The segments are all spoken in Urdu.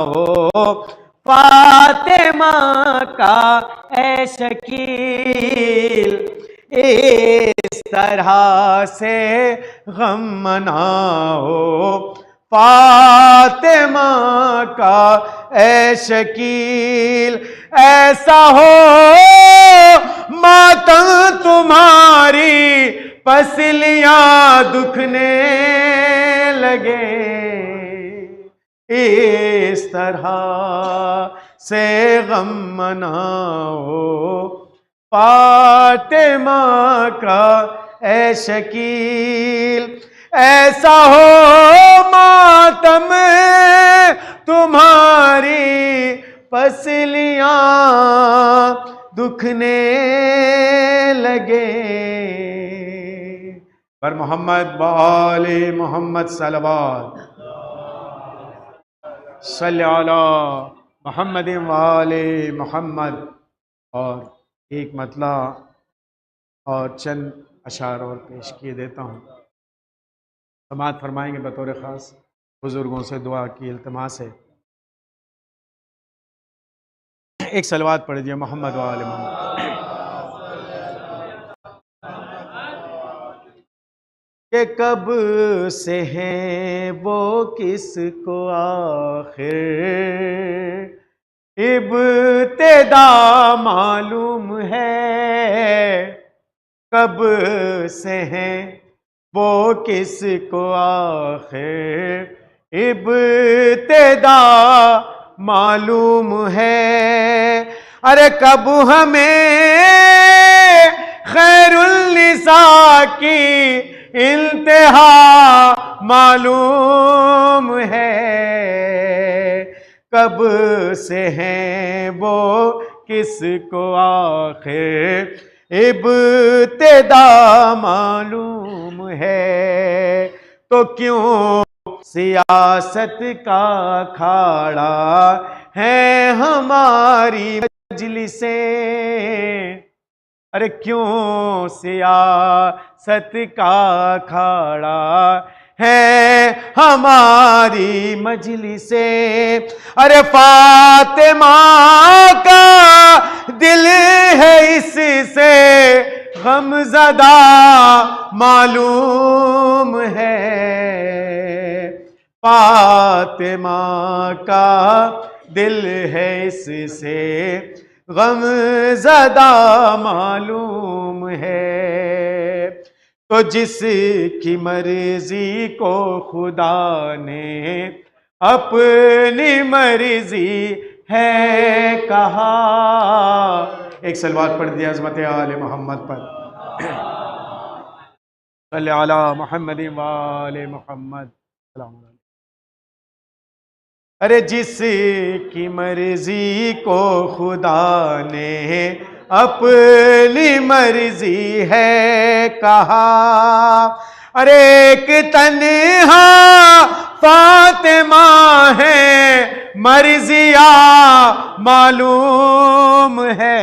ہو فاطمہ کا اے شکیل، اس طرح سے غم مناؤ فاطمہ کا اے شکیل، ایسا ہو ماتم تمہاری پسلیاں دکھنے لگے، اس طرح سے غم مناؤ فاطمہ کا اے شکیل، ایسا ہو ماتم تمہاری پسلیاں دکھنے لگے۔ پر محمد وآل محمد صلوات، صلی علی محمد وآل محمد۔ اور ایک مطلع اور چند اشعار اور پیش کیے دیتا ہوں، سماعت فرمائیں گے بطور خاص، بزرگوں سے دعا کی التماس ہے۔ ایک صلوات پڑھ دیجیے محمد وآل محمد۔ کہ کب سے ہیں وہ کس کو آخر ابتدا معلوم ہے، کب سے ہیں وہ کس کو آخر ابتدا معلوم ہے، ارے کب ہمیں خیر النساء کی انتہا معلوم ہے، کب سے ہیں وہ کس کو آخر ابتدا معلوم ہے، تو کیوں سیاست کا کھاڑا ہے ہماری مجلسیں، ارے کیوں سیاست کا کھاڑا ہے ہماری مجلسیں، ارے فاطمہ کا دل ہے اس سے غم زدہ معلوم ہے، فاطمہ کا دل ہے اس سے غم زدہ معلوم ہے، تو جس کی مرضی کو خدا نے اپنی مرضی ہے کہا۔ ایک صلوات پڑھ دیا عظمت آل محمد پر، صلی علی محمد وآل محمد۔ السلام علیکم۔ ارے جس کی مرضی کو خدا نے اپنی مرضی ہے کہا، ارے ایک تنہا فاطمہ ہے مرضیہ معلوم ہے،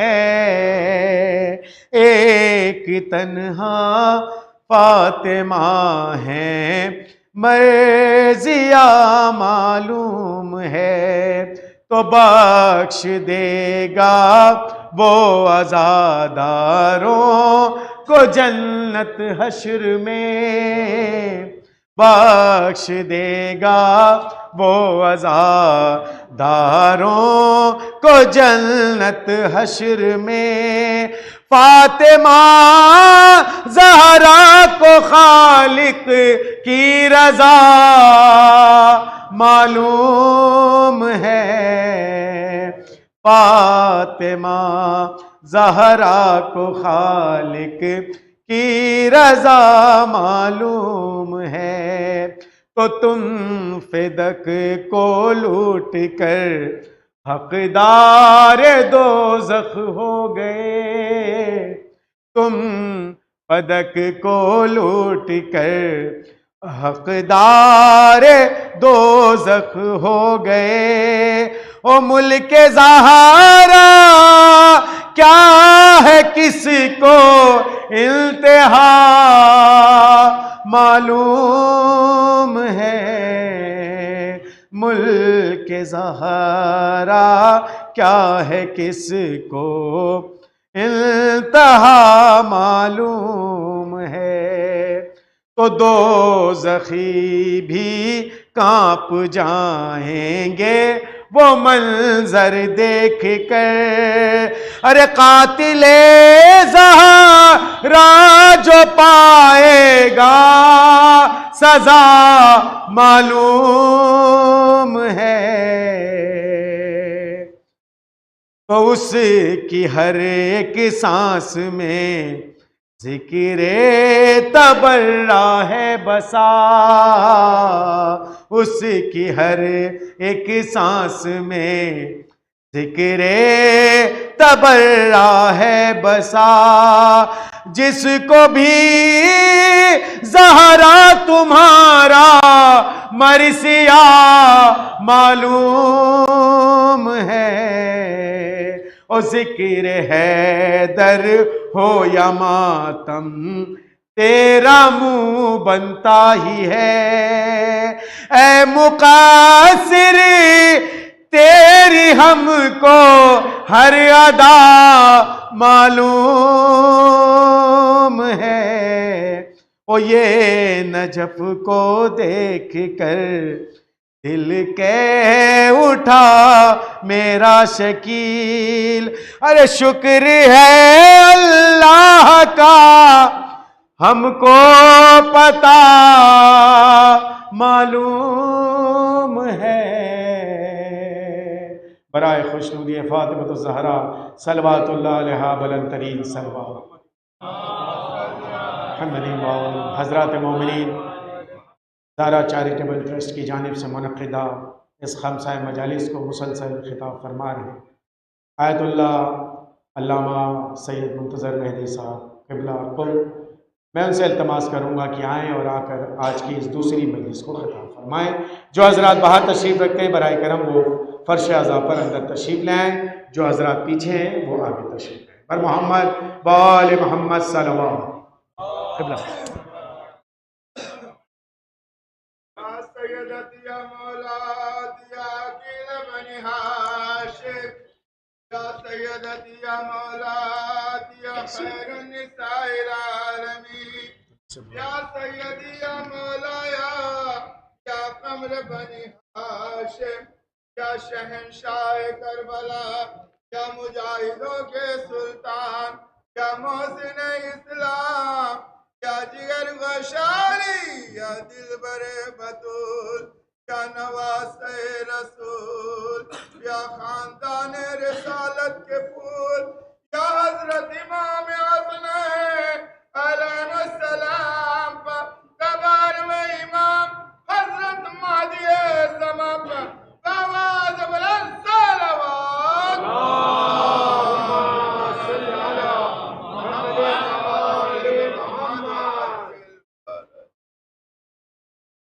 ایک تنہا فاطمہ ہے مرضیہ معلوم ہے، تو بخش دے گا وہ عزاداروں کو جنت حشر میں، بخش دے گا وہ عزاداروں کو جنت حشر میں، فاطمہ زہرا کو خالق کی رضا معلوم ہے، فاطمہ زہرا کو خالق کی رضا معلوم ہے، تو تم فدق کو لوٹ کر حقدار دوزخ ہو گئے، تم فدق کو لوٹ کر حقدار دوزخ ہو گئے، او ملک زہرا کیا ہے کس کو انتہا معلوم ہے، ملک کے زہرا کیا ہے کس کو انتہا معلوم ہے، تو دوزخی بھی کانپ جائیں گے وہ منظر دیکھ کر۔ ارے قاتل زہرا جو پائے گا سزا معلوم ہے، تو اس کی ہر ایک سانس میں ذکر تبرہ ہے بسا، اس کی ہر ایک سانس میں ذکر تبرہ ہے بسا، جس کو بھی زہرا تمہارا مرثیہ معلوم ہے، اور ذکر حیدر ہو یا ماتم تیرا منہ بنتا ہی ہے، اے مقصر تیری ہم کو ہر ادا معلوم ہے، اور یہ نجف کو دیکھ کر دل کہہ اٹھا میرا شکیل، ارے شکر ہے اللہ کا ہم کو پتا معلوم ہے۔ برائے خوشنودی فاطمۃ الزہرا صلوات اللہ علیہا بلند ترین صلوات۔ حضرات مومنین، زہرا چیریٹیبل ٹرسٹ کی جانب سے منعقدہ اس خمسہ مجالس کو مسلسل خطاب فرما رہے ہیں آیت اللہ علامہ سید منتظر مہدی صاحب قبلہ قل۔ میں ان سے التماس کروں گا کہ آئیں اور آ کر آج کی اس دوسری مجلس کو خطاب فرمائیں۔ جو حضرات باہر تشریف رکھتے ہیں برائے کرم وہ فرش اعضاء پر اندر تشریف لے آئیں، جو حضرات پیچھے ہیں وہ آگے تشریف لائیں۔ پر محمد بال محمد صلوات قبلہ۔ سیدتی یا مولات یا عقیل بنی ہاشم، یا سیدتی یا مولات یا خیر النساء العالمین، یا سیدی یا مولایا یا قمر بنی ہاشم، یا شہنشاہ کربلا، یا مجاہدوں کے سلطان، یا محسن اسلام، یا جگر غشاری، یا دلبر بطول، یا نواس رسول، یا خاندان رسالت کے پھول، یا حضرت امام حسن علیہ السلام پر تبار و امام حضرت مہدی زمان پر آواز بلند صلوات۔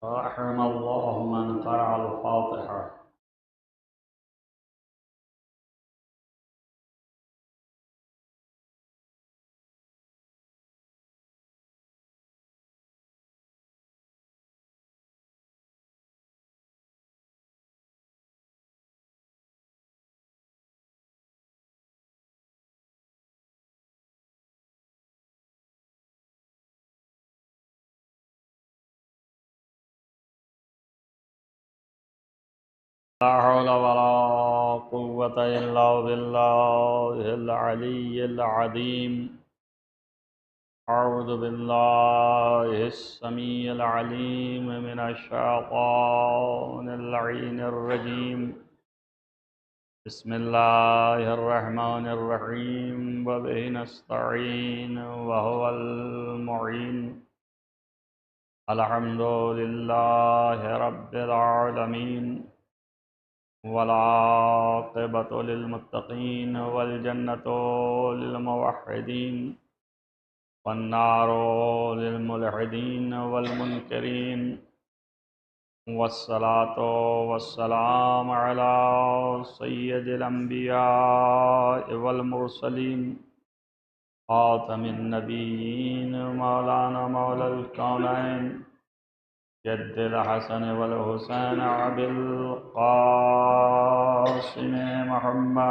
رحم الله من قرأ الفاتحة۔ لا حول ولا قوة إلا بالله العلي العظيم۔ أعوذ بالله السميع العليم من الشيطان اللعين الرجيم، بسم الله الرحمن الرحيم، وبه نستعين وهو المعين، الحمد لله رب العالمين، والعاقبة للمتقين، والجنة للموحدين، والنار للملحدين والمنكرين، والصلاة والسلام على سيد الأنبياء والمرسلين، خاتم النبيين، مولانا مولى الكونين، جد الحسن والحسین أبي القاسم محمد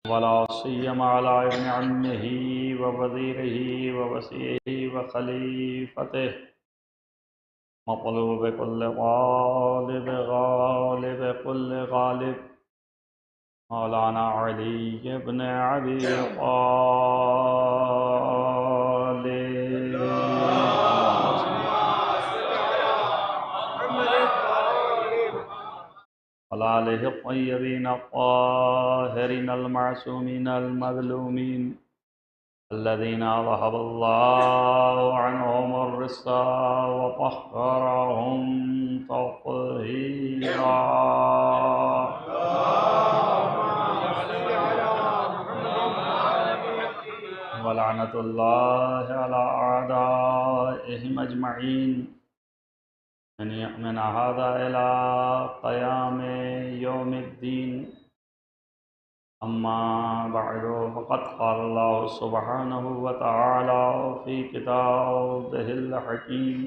ولا سيما على ابن عمه ووزيره ووصيه وخليفته مطلوب كل غالب غالب كل غالب مولانا علي بن أبي طالب وعلى آله الطيبين الطاهرين المعصومين المظلومين الذين ذهب الله عنهم الرزق وطهرهم تطهيرا ولعنة الله على أعدائهم أجمعين من هذا إلى قيام يوم الدين. أما بعد فقد قال الله سبحانه وتعالى في كتابه الحكيم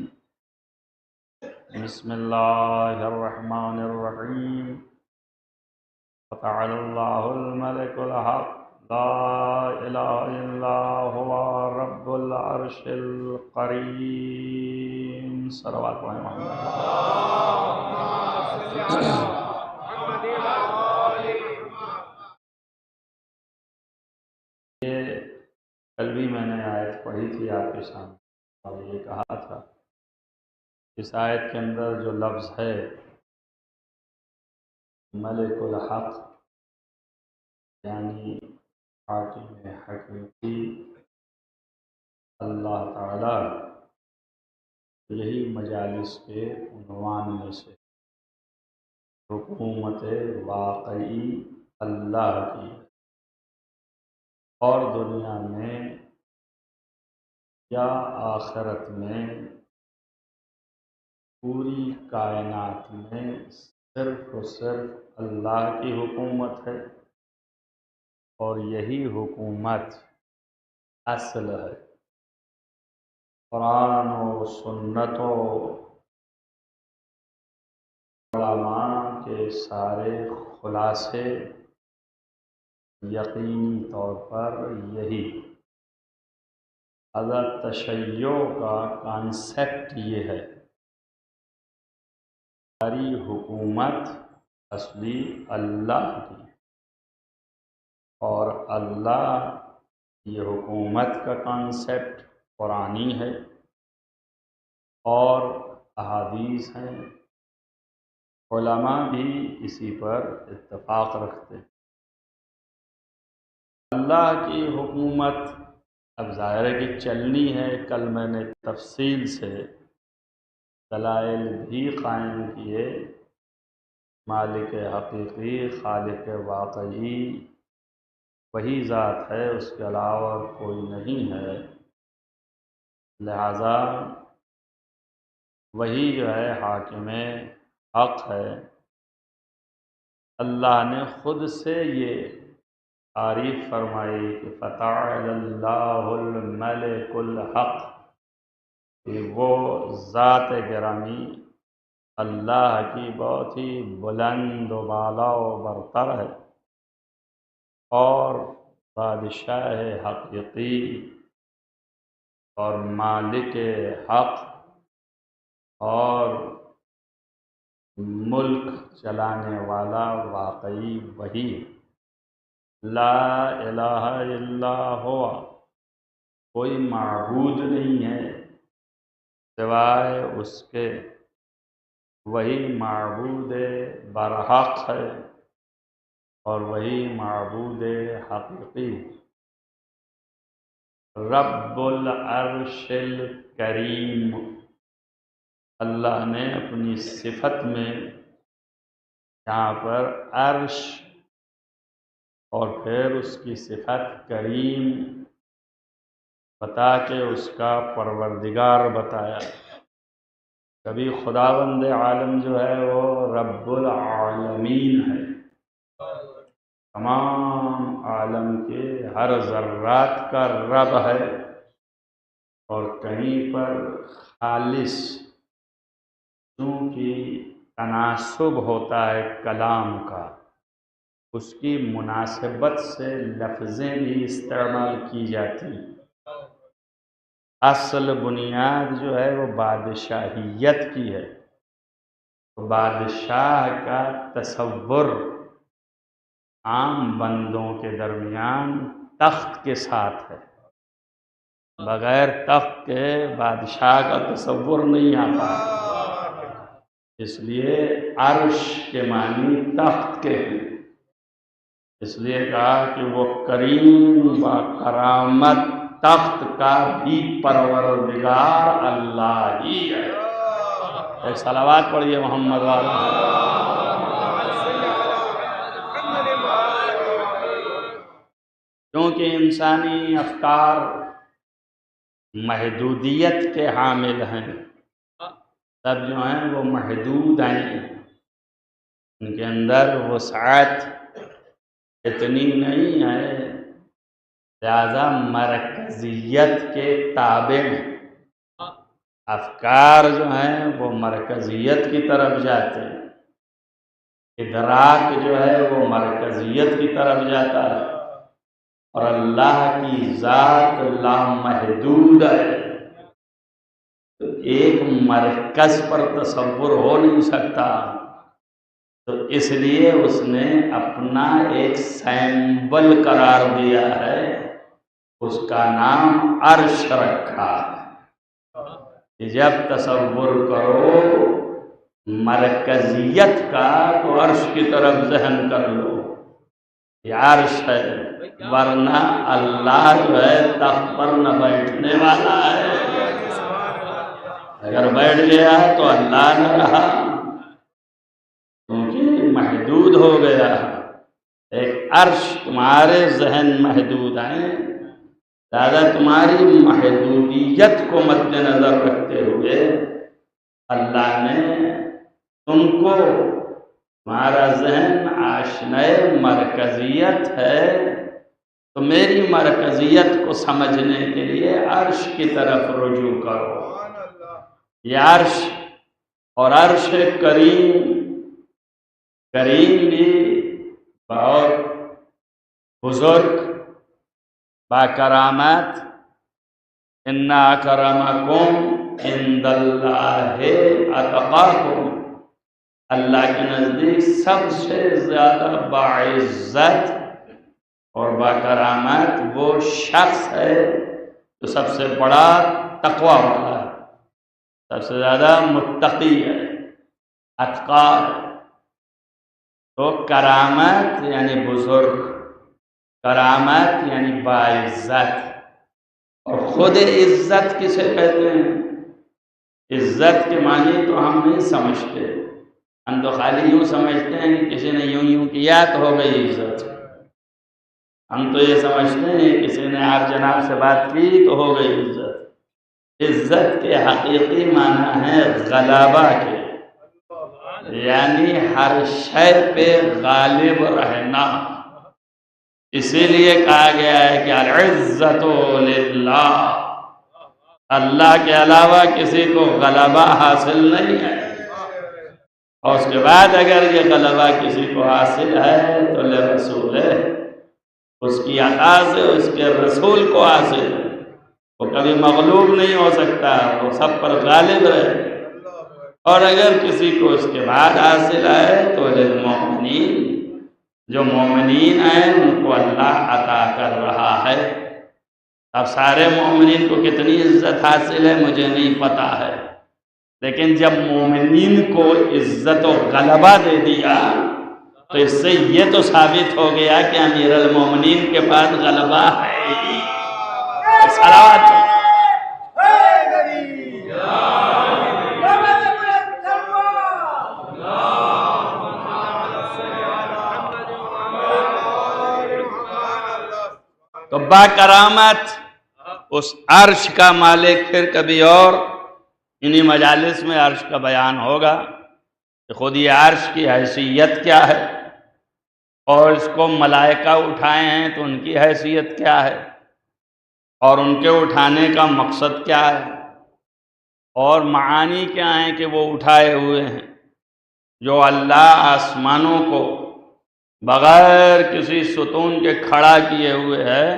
بسم الله الرحمن الرحيم وتعالى الله الملك الحق لا إله إلا هو رب العرش الكريم. صلوات محمد. یہ کل بھی میں نے آیت پڑھی تھی آپ کے سامنے اور یہ کہا تھا اس آیت کے اندر جو لفظ ہے ملک الحق یعنی حاکم حقیقی اللہ تعالی، یہی مجالس کے عنوان میں سے حکومت واقعی اللہ کی اور دنیا میں یا آخرت میں پوری کائنات میں صرف و صرف اللہ کی حکومت ہے اور یہی حکومت اصل ہے. قرآن و سنت و علماء کے سارے خلاصے یقینی طور پر یہی حضرت تشیع کا کانسیپٹ یہ ہے. ساری حکومت اصلی اللہ کی اور اللہ یہ حکومت کا کانسیپٹ قرآنی ہے اور احادیث ہیں. علماء بھی اسی پر اتفاق رکھتے ہیں. اللہ کی حکومت اب ظاہر ہے کہ چلنی ہے. کل میں نے تفصیل سے دلائل بھی قائم کیے. مالک حقیقی خالق واقعی وہی ذات ہے، اس کے علاوہ کوئی نہیں ہے. لہذا وہی جو ہے حاکم حق ہے. اللہ نے خود سے یہ تعریف فرمائی کہ فتعالی اللہ الملک الحق، کہ وہ ذات گرامی اللہ کی بہت ہی بلند و بالا و برتر ہے اور بادشاہ حقیقی اور مالک حق اور ملک چلانے والا واقعی وہی. لا الہ الا ہوا، کوئی معبود نہیں ہے سوائے اس کے. وہی معبود برحق ہے اور وہی معبود حقیقی. رب العرش الکریم، اللہ نے اپنی صفت میں یہاں پر عرش اور پھر اس کی صفت کریم بتا کے اس کا پروردگار بتایا. کبھی خداوند عالم جو ہے وہ رب العالمین ہے تمام عالم کے ہر ذرات کا رب ہے، اور کہیں پر خالص چونکہ تناسب ہوتا ہے کلام کا، اس کی مناسبت سے لفظیں بھی استعمال کی جاتی ہیں۔ اصل بنیاد جو ہے وہ بادشاہیت کی ہے، بادشاہ کا تصور عام بندوں کے درمیان تخت کے ساتھ ہے، بغیر تخت کے بادشاہ کا تصور نہیں آتا، اس لیے عرش کے معنی تخت کے ہیں، اس لیے کہا کہ وہ کریم با کرامت تخت کا بھی پروردگار اللہ ہی ہے۔ ایک صلوات پڑھیے محمد والا۔ کیونکہ انسانی افکار محدودیت کے حامل ہیں، سب جو ہیں وہ محدود ہیں، ان کے اندر وسعت اتنی نہیں ہے، لہذا مرکزیت کے تابع ہیں، افکار جو ہیں وہ مرکزیت کی طرف جاتے ہیں، ادراک جو ہے وہ مرکزیت کی طرف جاتا ہے، اور اللہ کی ذات لامحدود ہے، تو ایک مرکز پر تصور ہو نہیں سکتا، تو اس لیے اس نے اپنا ایک سیمبل قرار دیا ہے، اس کا نام عرش رکھا ہے۔ جب تصور کرو مرکزیت کا تو عرش کی طرف ذہن کر لو، یہ عرش ہے، ورنہ اللہ جو ہے تخت پر نہ بیٹھنے والا ہے، اگر بیٹھ گیا تو اللہ نہ رہا، کیونکہ محدود ہو گیا، ایک عرش تمہارے ذہن محدود ہیں، لہذا تمہاری محدودیت کو مد نظر رکھتے ہوئے اللہ نے تم کو، تمہارا ذہن آشنائے مرکزیت ہے، تو میری مرکزیت کو سمجھنے کے لیے عرش کی طرف رجوع کرو۔ یہ عرش اور عرش کریم، کریم بھی بہت بزرگ با کرامت، ان اکرمکم عند اللہ اتقاکم، اللہ کے نزدیک سب سے زیادہ باعزت اور با کرامت وہ شخص ہے جو سب سے بڑا تقوی والا ہے، سب سے زیادہ متقی ہے، اتقا ہے۔ تو کرامت یعنی بزرگ، کرامت یعنی باعزت، اور خود عزت کسے کہتے ہیں؟ عزت کے معنی تو ہم نہیں سمجھتے، ہم تو خالی یوں سمجھتے ہیں کہ کسی نے یوں کیا تو ہو گئی عزت، ہم تو یہ سمجھتے ہیں کسی نے آپ جناب سے بات کی تو ہو گئی عزت۔ عزت کے حقیقی معنی ہے غلبہ کے، یعنی ہر شے پہ غالب رہنا، اسی لیے کہا گیا ہے کہ العزت للہ، اللہ کے علاوہ کسی کو غلبہ حاصل نہیں ہے، اور اس کے بعد اگر یہ غلبہ کسی کو حاصل ہے تو لرسول ہے، اس کی عطا سے اس کے رسول کو حاصل ہے، وہ کبھی مغلوب نہیں ہو سکتا، وہ سب پر غالب رہے، اور اگر کسی کو اس کے بعد حاصل ہے تو للمؤمنین، جو مومنین ہیں ان کو اللہ عطا کر رہا ہے۔ اب سارے مومنین کو کتنی عزت حاصل ہے مجھے نہیں پتا ہے، لیکن جب مومنین کو عزت و غلبہ دے دیا تو اس سے یہ تو ثابت ہو گیا کہ امیر المومنین کے پاس غلبہ ہے ہی۔ صلوات تو با کرامت اس عرش کا مالک، پھر کبھی اور انہی مجالس میں عرش کا بیان ہوگا کہ خود یہ عرش کی حیثیت کیا ہے، اور اس کو ملائکہ اٹھائے ہیں تو ان کی حیثیت کیا ہے، اور ان کے اٹھانے کا مقصد کیا ہے، اور معانی کیا ہیں کہ وہ اٹھائے ہوئے ہیں۔ جو اللہ آسمانوں کو بغیر کسی ستون کے کھڑا کیے ہوئے ہے،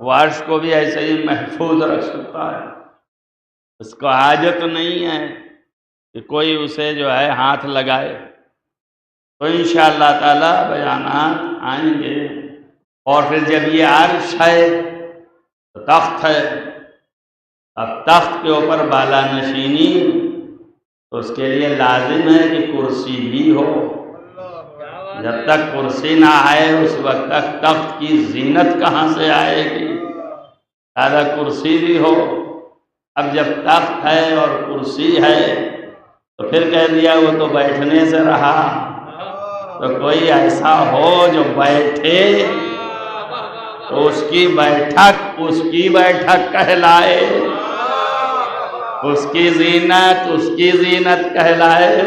وہ عرش کو بھی ایسے ہی محفوظ رکھ سکتا ہے۔ اس کو حاجت نہیں ہے کہ کوئی اسے جو ہے ہاتھ لگائے۔ تو انشاءاللہ تعالی بیانات آئیں گے۔ اور پھر جب یہ عرش ہے تو تخت ہے، اب تخت کے اوپر بالا نشینی، تو اس کے لیے لازم ہے کہ کرسی بھی ہو۔ جب تک کرسی نہ آئے اس وقت تک تخت کی زینت کہاں سے آئے گی؟ لہذا کرسی بھی ہو۔ اب جب تخت ہے اور کرسی ہے تو پھر کہہ دیا وہ تو بیٹھنے سے رہا، تو کوئی ایسا ہو جو بیٹھے تو اس کی بیٹھک کہلائے، اس کی زینت کہلائے۔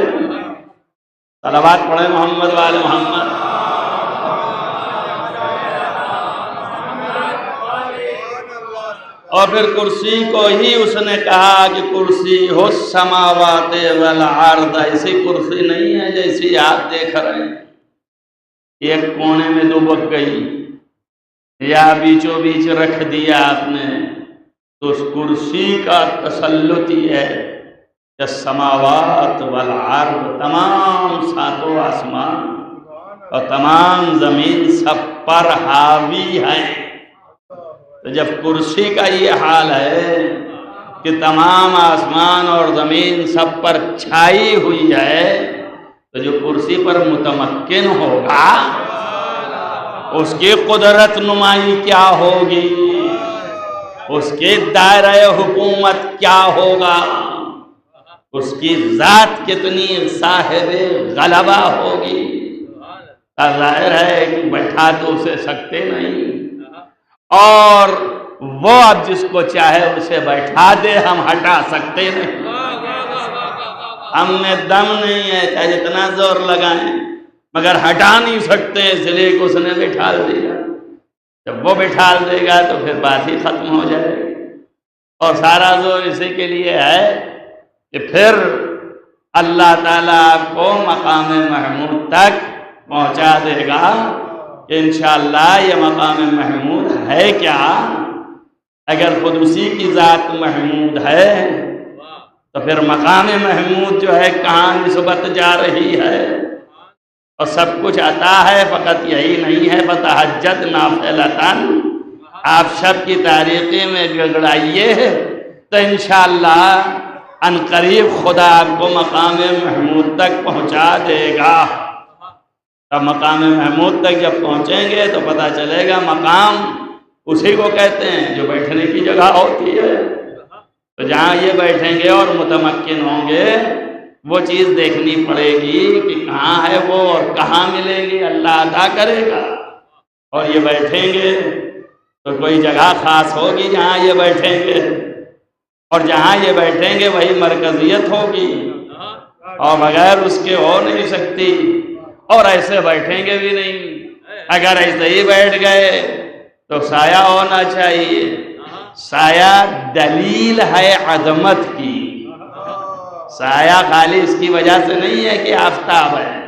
صلوات پڑھیں محمد وآل محمد۔ اور پھر کرسی کو ہی اس نے کہا کہ کرسی ہو السماوات والارض، ایسی کرسی نہیں ہے جیسی آپ دیکھ رہے ہیں، ایک کونے میں دبک گئی یا بیچوں بیچ رکھ دیا آپ نے۔ تو اس کرسی کا تسلط یہ ہے کہ سماوات والارض، تمام ساتوں آسمان اور تمام زمین سب پر حاوی ہے۔ تو جب کرسی کا یہ حال ہے کہ تمام آسمان اور زمین سب پر چھائی ہوئی ہے، تو جو کرسی پر متمکن ہوگا اس کی قدرت نمائی کیا ہوگی، اس کے دائرہ حکومت کیا ہوگا، اس کی ذات کتنی صاحب غلبہ ہوگی۔ ظاہر ہے کہ بیٹھا تو اسے سکتے نہیں، اور وہ اب جس کو چاہے اسے بیٹھا دے، ہم ہٹا سکتے نہیں۔ ہم میں دم نہیں ہے، چاہے جتنا زور لگائیں، مگر ہٹا نہیں سکتے، اس لیے کہ اس نے بٹھا دیا۔ جب وہ بٹھا دے گا تو پھر بات ہی ختم ہو جائے گی۔ اور سارا زور اسی کے لیے ہے کہ پھر اللہ تعالیٰ آپ کو مقام محمود تک پہنچا دے گا کہ انشاءاللہ یہ مقام محمود ہے کیا؟ اگر خود اسی کی ذات محمود ہے تو پھر مقام محمود جو ہے کہاں نسبت جا رہی ہے؟ اور سب کچھ عطا ہے، فقط یہی نہیں ہے فتہجد نافلۃً، آپ شب کی تاریکی میں گڑگڑائیے تو انشاءاللہ عنقریب خدا آپ کو مقام محمود تک پہنچا دے گا۔ اب مقام محمود تک جب پہنچیں گے تو پتہ چلے گا مقام اسی کو کہتے ہیں جو بیٹھنے کی جگہ ہوتی ہے۔ تو جہاں یہ بیٹھیں گے اور متمکن ہوں گے، وہ چیز دیکھنی پڑے گی کہ کہاں ہے وہ اور کہاں ملے گی، اللہ عطا کرے گا۔ اور یہ بیٹھیں گے تو کوئی جگہ خاص ہوگی جہاں یہ بیٹھیں گے، اور جہاں یہ بیٹھیں گے وہی مرکزیت ہوگی، اور بغیر اس کے ہو نہیں سکتی۔ اور ایسے بیٹھیں گے بھی نہیں، اگر ایسے ہی بیٹھ گئے تو سایہ ہونا چاہیے۔ سایہ دلیل ہے عظمت کی، سایہ خالی اس کی وجہ سے نہیں ہے کہ آفتاب ہے،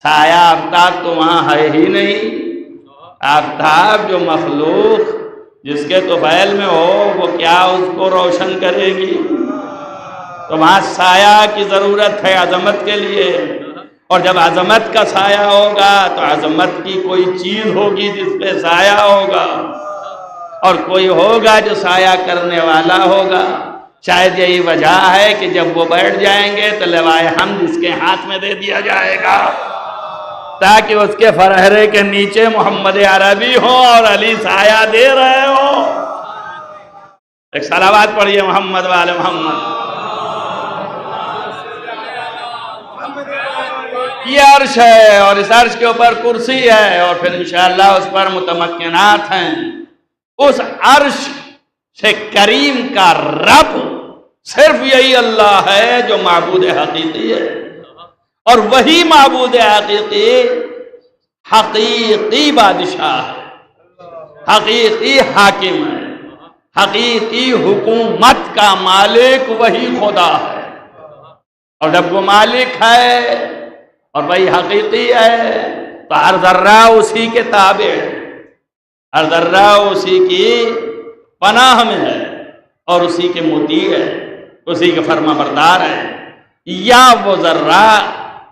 سایہ آفتاب تو وہاں ہے ہی نہیں۔ آفتاب جو مخلوق جس کے طفیل میں ہو وہ کیا اس کو روشن کرے گی؟ تو وہاں سایہ کی ضرورت ہے عظمت کے لیے، اور جب عظمت کا سایہ ہوگا تو عظمت کی کوئی چیز ہوگی جس پہ سایہ ہوگا، اور کوئی ہوگا جو سایہ کرنے والا ہوگا۔ شاید یہی وجہ ہے کہ جب وہ بیٹھ جائیں گے تو لوائے حمد اس کے ہاتھ میں دے دیا جائے گا، تاکہ اس کے فرہرے کے نیچے محمد عربی ہو اور علی سایہ دے رہے ہو۔ ایک صلوات پڑھیے محمد والے محمد۔ یہ عرش ہے اور اس عرش کے اوپر کرسی ہے، اور پھر انشاءاللہ اس پر متمکنات ہیں۔ اس عرش سے کریم کا رب صرف یہی اللہ ہے جو معبود حقیقی ہے، اور وہی معبود حقیقی حقیقی بادشاہ ہے، حقیقی حاکم ہے، حقیقی حکومت کا مالک وہی خدا ہے۔ اور جب وہ مالک ہے اور وہی حقیقی ہے تو ہر ذرہ اسی کے تابع ہے، ہر ذرہ اسی کی پناہ میں ہے اور اسی کے مطیع ہے، اسی کے فرما بردار ہے۔ یا وہ ذرہ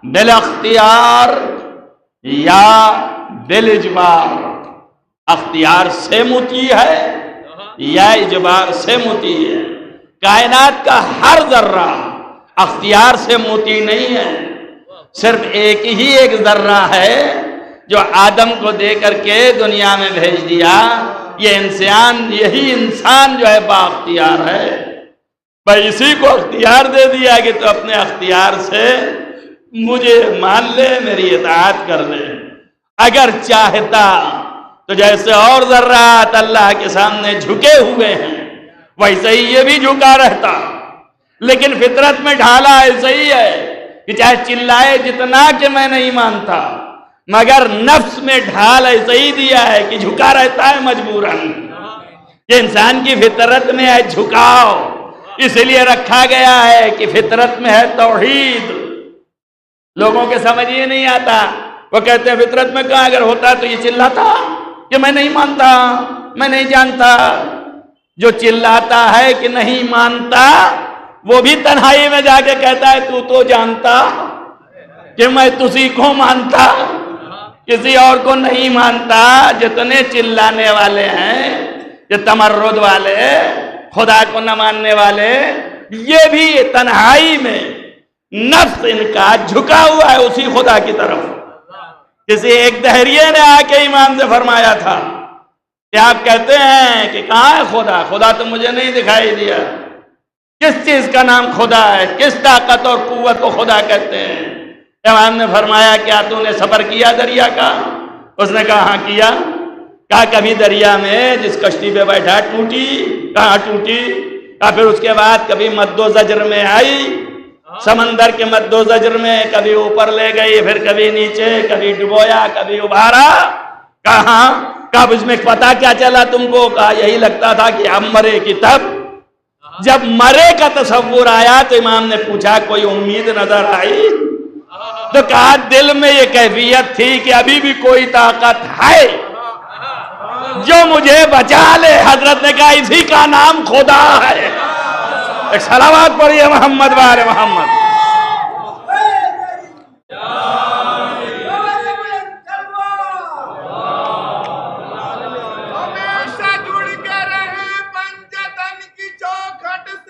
بالاختیار یا بالاجبار، اختیار سے مطیع ہے یا اجبار سے مطیع ہے۔ کائنات کا ہر ذرہ اختیار سے مطیع نہیں ہے، صرف ایک ہی ایک ذرہ ہے جو آدم کو دے کر کے دنیا میں بھیج دیا۔ یہ انسان، یہی انسان جو ہے با اختیار ہے، بھائی اسی کو اختیار دے دیا کہ تو اپنے اختیار سے مجھے مان لے، میری اطاعت کر لے۔ اگر چاہتا تو جیسے اور ذرات اللہ کے سامنے جھکے ہوئے ہیں ویسے ہی یہ بھی جھکا رہتا، لیکن فطرت میں ڈھالا ایسا ہی ہے کہ چاہے چلائے جتنا کہ میں نہیں مانتا، مگر نفس میں ڈھال ایسا ہی دیا ہے کہ جھکا رہتا ہے مجبوراً۔ یہ انسان کی فطرت میں ہے جھکاؤ، اس لیے رکھا گیا ہے کہ فطرت میں ہے توحید۔ لوگوں کے سمجھ یہ نہیں آتا، وہ کہتے ہیں فطرت میں کہاں، اگر ہوتا تو یہ چلاتا کہ میں نہیں مانتا، میں نہیں جانتا۔ جو چلاتا ہے کہ نہیں مانتا وہ بھی تنہائی میں جا کے کہتا ہے تو جانتا کہ میں تسی کو مانتا، کسی اور کو نہیں مانتا۔ جتنے چلانے والے ہیں، یہ تمرد والے، خدا کو نہ ماننے والے، یہ بھی تنہائی میں نفس ان کا جھکا ہوا ہے اسی خدا کی طرف۔ کسی ایک دہریے نے آ کے امام سے فرمایا تھا کہ آپ کہتے ہیں کہ کہاں ہے خدا، خدا تو مجھے نہیں دکھائی دیا۔ کس چیز کا نام خدا ہے، کس طاقت اور قوت کو خدا کہتے ہیں؟ امام نے فرمایا کیا تو نے سفر کیا دریا کا؟ اس نے کہا ہاں کیا۔ کہا کبھی دریا میں جس کشتی پہ بیٹھا ٹوٹی؟ کہاں ٹوٹی؟ کہا پھر اس کے بعد کبھی مد و زجر میں آئی، سمندر کے مد و زجر میں کبھی اوپر لے گئی، پھر کبھی نیچے، کبھی ڈبویا، کبھی ابھارا۔ کہاں؟ کہا اس میں پتا کیا چلا تم کو؟ کہا یہی لگتا تھا کہ اب مرے کی تب۔ جب مرے کا تصور آیا تو امام نے پوچھا کوئی امید نظر آئی؟ تو کہا دل میں یہ کیفیت تھی کہ ابھی بھی کوئی طاقت ہے جو مجھے بچا لے۔ حضرت نے کہا اسی کا نام خدا ہے۔ ایک صلوات پڑھیے محمد وآل محمد۔ ہمیشہ جڑ کے رہے پنجتن کی چوکھٹ سے۔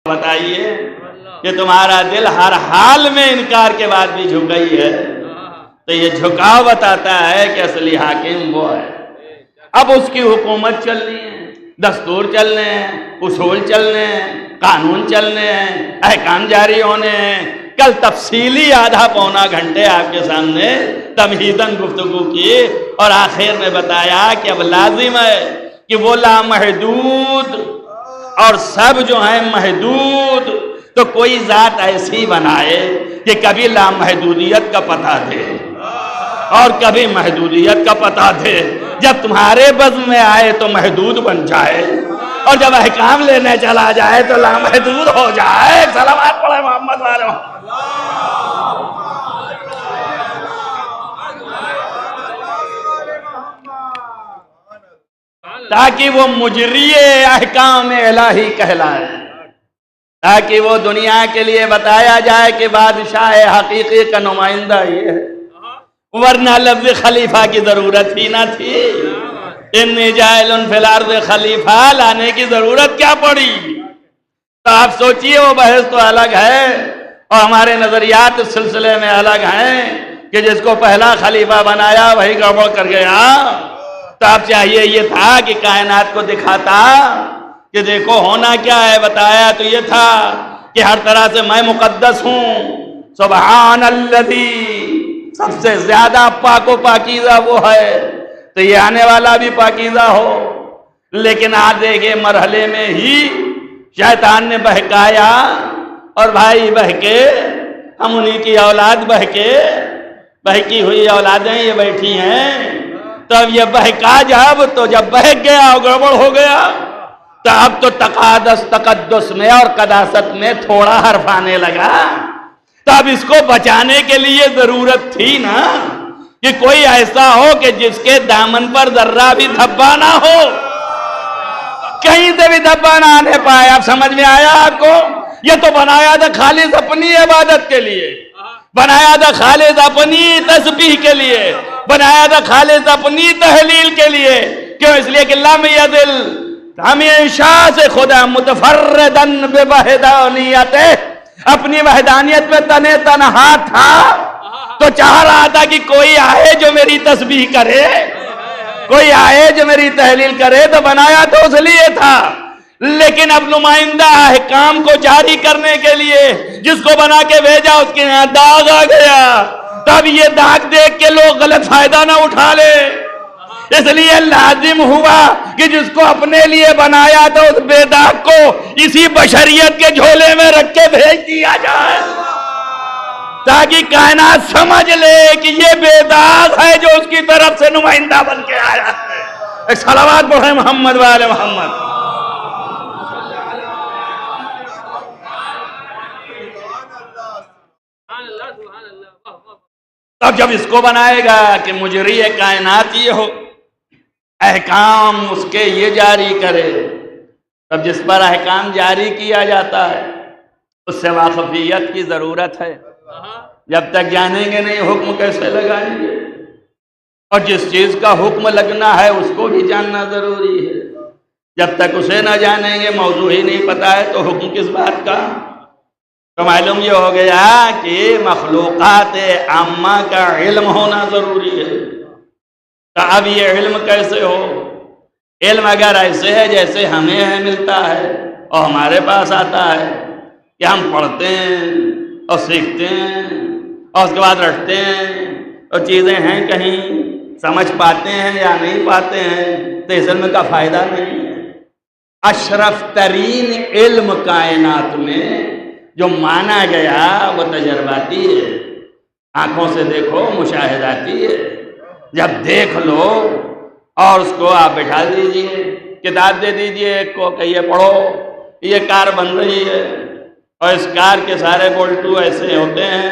بتائیے کہ تمہارا دل ہر حال میں انکار کے بعد بھی جھکئی ہے، تو یہ جھکاؤ بتاتا ہے کہ اصلی حاکم وہ ہے۔ اب اس کی حکومت چلنی ہے، دستور چلنے ہیں، اصول چلنے ہیں، قانون چلنے ہیں، احکام جاری ہونے ہیں۔ کل تفصیلی آدھا پونا گھنٹے آپ کے سامنے تمہیداً گفتگو کی اور آخر میں بتایا کہ اب لازم ہے کہ وہ لامحدود اور سب جو ہیں محدود، تو کوئی ذات ایسی بنائے کہ کبھی لامحدودیت کا پتہ دے اور کبھی محدودیت کا پتہ دے۔ جب تمہارے بزم میں آئے تو محدود بن جائے اور جب احکام لینے چلا جائے تو لامحدود ہو جائے۔ صلوات پڑھے محمد والے، تاکہ وہ مجری احکام الہی کہلائے، تاکہ وہ دنیا کے لیے بتایا جائے کہ بادشاہ حقیقی کا نمائندہ یہ ہے، ورنہ لفظ خلیفہ کی ضرورت ہی نہ تھی۔ انی جاعل فی الارض خلیفہ لانے کی ضرورت کیا پڑی؟ تو آپ سوچئے وہ بحث تو الگ ہے اور ہمارے نظریات اس سلسلے میں الگ ہیں کہ جس کو پہلا خلیفہ بنایا وہی گڑبڑ کر گیا۔ تو اب چاہیے یہ تھا کہ کائنات کو دکھاتا کہ دیکھو ہونا کیا ہے، بتایا تو یہ تھا کہ ہر طرح سے میں مقدس ہوں، سبحان الذی، سب سے زیادہ پاک و پاکیزہ وہ ہے، تو یہ آنے والا بھی پاکیزہ ہو۔ لیکن آدھے کے مرحلے میں ہی شیطان نے بہکایا، اور بھائی بہکے، ہم انہی کی اولاد بہکے، بہکی ہوئی اولادیں یہ بیٹھی ہیں، تب یہ بہکا جب بہک گیا اور گڑبڑ ہو گیا تو اب تو تقدس میں اور قداست میں تھوڑا حرف آنے لگا۔ تو اب اس کو بچانے کے لیے ضرورت تھی نا کہ کوئی ایسا ہو کہ جس کے دامن پر ذرہ بھی دھبا نہ ہو، کہیں سے بھی دھبا نہ آنے پائے۔ اب سمجھ میں آیا آپ کو؟ یہ تو بنایا تھا خالص اپنی عبادت کے لیے، بنایا تھا خالص اپنی تسبیح کے لیے، بنایا تھا خالص اپنی تحلیل کے لیے۔ کیوں؟ اس لیے کہ لم یذل، ہمیشہ سے خدا متفردن بوحدانیت، اپنی وحدانیت میں تنے تنہا تھا، تو چاہ رہا تھا کہ کوئی آئے جو میری تسبیح کرے، کوئی آئے جو میری تحلیل کرے، تو بنایا تو اس لیے تھا۔ لیکن اب نمائندہ احکام کو جاری کرنے کے لیے جس کو بنا کے بھیجا اس کے یہاں داغ آ گیا، تب یہ داغ دیکھ کے لوگ غلط فائدہ نہ اٹھا لے، اس لیے لازم ہوا کہ جس کو اپنے لیے بنایا تو اس بے داغ کو اسی بشریت کے جھولے میں رکھ کے بھیج دیا جائے، تاکہ کائنات سمجھ لے کہ یہ بے داغ ہے جو اس کی طرف سے نمائندہ بن کے آیا ہے۔ ایک صلوات پڑھیں محمد وآل محمد۔ اب جب اس کو بنائے گا کہ مجری کائنات یہ ہو، احکام اس کے یہ جاری کرے، تب جس پر احکام جاری کیا جاتا ہے اس سے واقفیت کی ضرورت ہے۔ جب تک جانیں گے نہیں حکم کیسے لگائیں گے؟ اور جس چیز کا حکم لگنا ہے اس کو بھی جاننا ضروری ہے۔ جب تک اسے نہ جانیں گے، موضوع ہی نہیں پتا ہے، تو حکم کس بات کا؟ تو معلوم یہ ہو گیا کہ مخلوقات عامہ کا علم ہونا ضروری ہے۔ تو اب یہ علم کیسے ہو؟ علم اگر ایسے ہے جیسے ہمیں ملتا ہے اور ہمارے پاس آتا ہے کہ ہم پڑھتے ہیں اور سیکھتے ہیں اور اس کے بعد رٹتے ہیں اور چیزیں ہیں کہیں سمجھ پاتے ہیں یا نہیں پاتے ہیں، تو اس علم کا فائدہ نہیں ہے۔ اشرف ترین علم کائنات میں جو مانا گیا وہ تجرباتی ہے، آنکھوں سے دیکھو، مشاہداتی ہے۔ جب دیکھ لو اور اس کو آپ بٹھا دیجئے، کتاب دے دیجئے ایک کو، کہیے پڑھو، یہ کار بن رہی ہے اور اس کار کے سارے بولٹو ایسے ہوتے ہیں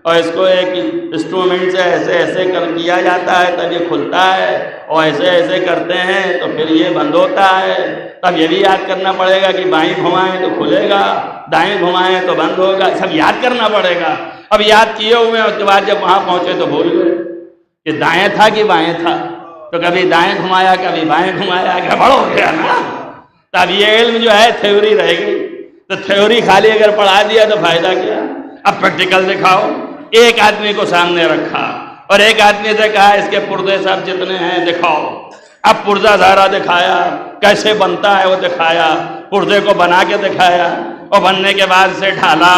اور اس کو ایک انسٹرومنٹ سے ایسے ایسے کیا جاتا ہے تب یہ کھلتا ہے، اور ایسے ایسے کرتے ہیں تو پھر یہ بند ہوتا ہے۔ تب یہ بھی یاد کرنا پڑے گا کہ بائیں گھمائیں تو کھلے گا، دائیں گھمائیں تو بند ہوگا، سب یاد کرنا پڑے گا۔ اب یاد کیے ہوئے اس کے بعد جب وہاں پہنچے تو بھول گئے کہ دائیں تھا کہ بائیں تھا، تو کبھی دائیں گھمایا کبھی بائیں گھمایا، گڑبڑ ہو گیا نا۔ تب یہ علم جو ہے تھیوری رہ گئی، تو تھیوری خالی اگر پڑھا دیا تو فائدہ کیا؟ اب پریکٹیکل دکھاؤ۔ ایک آدمی کو سامنے رکھا اور ایک آدمی سے کہا اس کے پردے سب جتنے ہیں دکھاؤ۔ اب پرزہ ظاہرہ دکھایا، کیسے بنتا ہے وہ دکھایا، پردے کو بنا کے دکھایا، اور بننے کے بعد اسے ڈھالا،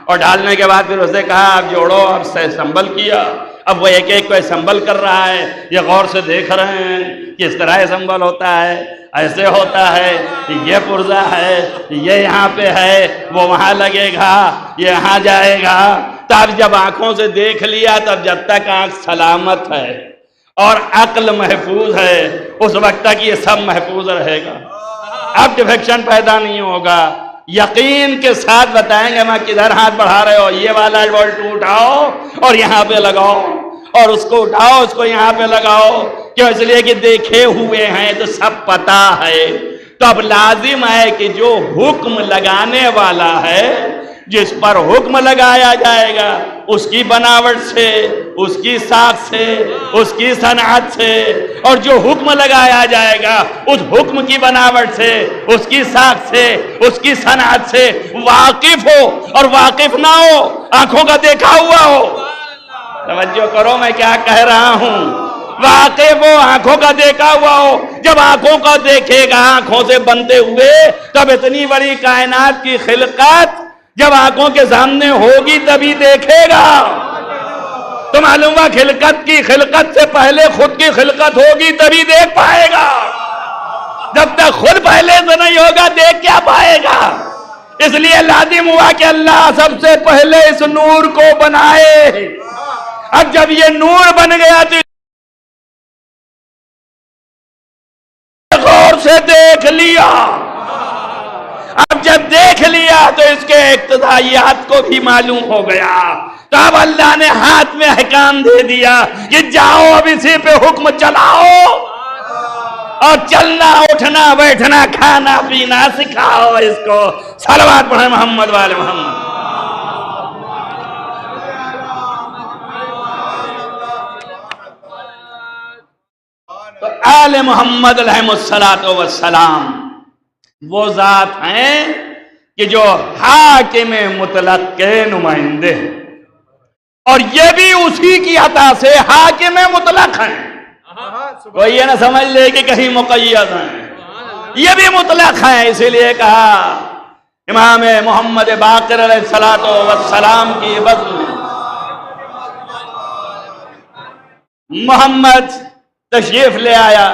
اور ڈھالنے کے بعد پھر اسے کہا اب جوڑو، اب سے اسمبل کیا۔ اب وہ ایک ایک کو اسمبل کر رہا ہے، یہ غور سے دیکھ رہے ہیں کہ اس طرح اسمبل ہوتا ہے، ایسے ہوتا ہے، یہ پرزہ ہے، یہ یہاں پہ ہے، وہ وہاں لگے گا، یہ یہاں جائے گا۔ تب جب آنکھوں سے دیکھ لیا، تب جب تک آنکھ سلامت ہے اور عقل محفوظ ہے اس وقت تک یہ سب محفوظ رہے گا۔ اب ڈیفیکشن پیدا نہیں ہوگا، یقین کے ساتھ بتائیں گے میں کدھر ہاتھ بڑھا رہے ہو، یہ والا بولٹ اٹھاؤ اور یہاں پہ لگاؤ، اور اس کو اٹھاؤ اس کو یہاں پہ لگاؤ۔ کیوں؟ اس لیے کہ دیکھے ہوئے ہیں تو سب پتا ہے۔ تو اب لازم ہے کہ جو حکم لگانے والا ہے، جس پر حکم لگایا جائے گا، اس کی بناوٹ سے، اس کی ساخت سے، اس کی صنعت سے، اور جو حکم لگایا جائے گا اس حکم کی بناوٹ سے، اس کی ساخت سے، اس کی صنعت سے واقف ہو، اور واقف نہ ہو، آنکھوں کا دیکھا ہوا ہو۔ توجہ کرو میں کیا کہہ رہا ہوں، واقف ہو، آنکھوں کا دیکھا ہوا ہو۔ جب آنکھوں کا دیکھے گا، آنکھوں سے بنتے ہوئے، تب اتنی بڑی کائنات کی خلقت جب آنکھوں کے سامنے ہوگی تبھی دیکھے گا۔ تو معلوم ہوا خلقت کی خلقت سے پہلے خود کی خلقت ہوگی تبھی دیکھ پائے گا۔ جب تک خود پہلے سے نہیں ہوگا دیکھ کیا پائے گا؟ اس لیے لازم ہوا کہ اللہ سب سے پہلے اس نور کو بنائے۔ اب جب یہ نور بن گیا تو غور سے دیکھ لیا، اب جب دیکھ لیا تو اس کے اقتضائیات کو بھی معلوم ہو گیا، تو اب اللہ نے ہاتھ میں احکام دے دیا کہ جاؤ اب اسی پہ حکم چلاؤ، اور چلنا اٹھنا بیٹھنا کھانا پینا سکھاؤ اس کو۔ صلوات پڑھیں محمد والے محمد۔ تو آل محمد علیہ السلام وہ ذات ہیں کہ جو حاکم مطلق کے نمائندے ہیں، اور یہ بھی اسی کی عطا سے حاکم مطلق ہیں۔ کوئی یہ نہ سمجھ لے کہ کہیں مقید ہیں، یہ بھی مطلق ہیں۔ اسی لیے کہا امام محمد باقر علیہ السلام کی بزم میں محمد تشریف لے آیا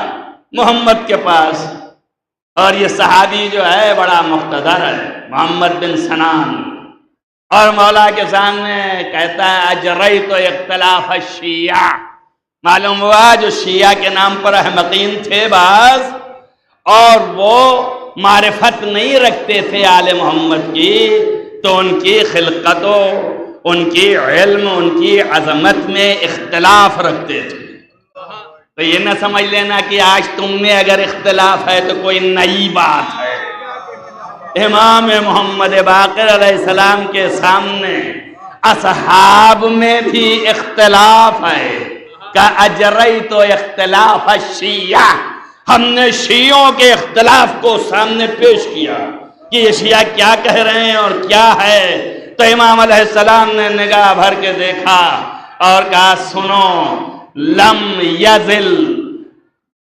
محمد کے پاس، اور یہ صحابی جو ہے بڑا مقتدر ہے، محمد بن سنان، اور مولا کے سامنے کہتا ہے اجریت اختلاف الشیعہ۔ معلوم ہوا جو شیعہ کے نام پر احمقین تھے بعض، اور وہ معرفت نہیں رکھتے تھے آل محمد کی، تو ان کی خلقتوں، ان کی علم، ان کی عظمت میں اختلاف رکھتے تھے۔ تو یہ نہ سمجھ لینا کہ آج تم میں اگر اختلاف ہے تو کوئی نئی بات ہے۔ امام محمد باقر علیہ السلام کے سامنے اصحاب میں بھی اختلاف ہے کہ اجریت اختلاف الشیعہ، ہم نے شیعوں کے اختلاف کو سامنے پیش کیا کہ یہ شیعہ کیا کہہ رہے ہیں اور کیا ہے۔ تو امام علیہ السلام نے نگاہ بھر کے دیکھا اور کہا سنو، لم یزل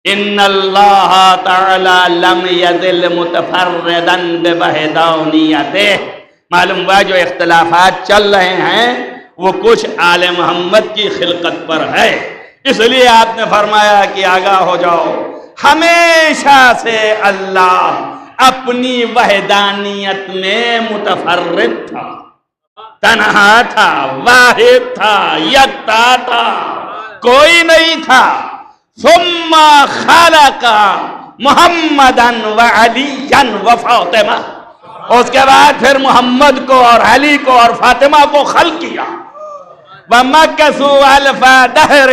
ان اللہ تعالی لم یزل متفردا بوحدانیتہ۔ معلوم ہوا جو اختلافات چل رہے ہیں وہ کچھ آل محمد کی خلقت پر ہے، اس لیے آپ نے فرمایا کہ آگاہ ہو جاؤ، ہمیشہ سے اللہ اپنی وحدانیت میں متفرد تھا، تنہا تھا، واحد تھا، یکتا تھا، کوئی نہیں تھا۔ ثم خلق محمدا وعلیا وفاطمہ، اس کے بعد پھر محمد کو اور علی کو اور فاطمہ کو خلق کیا۔ وَمَكَثُوا أَلْفَ دَهْرٍ،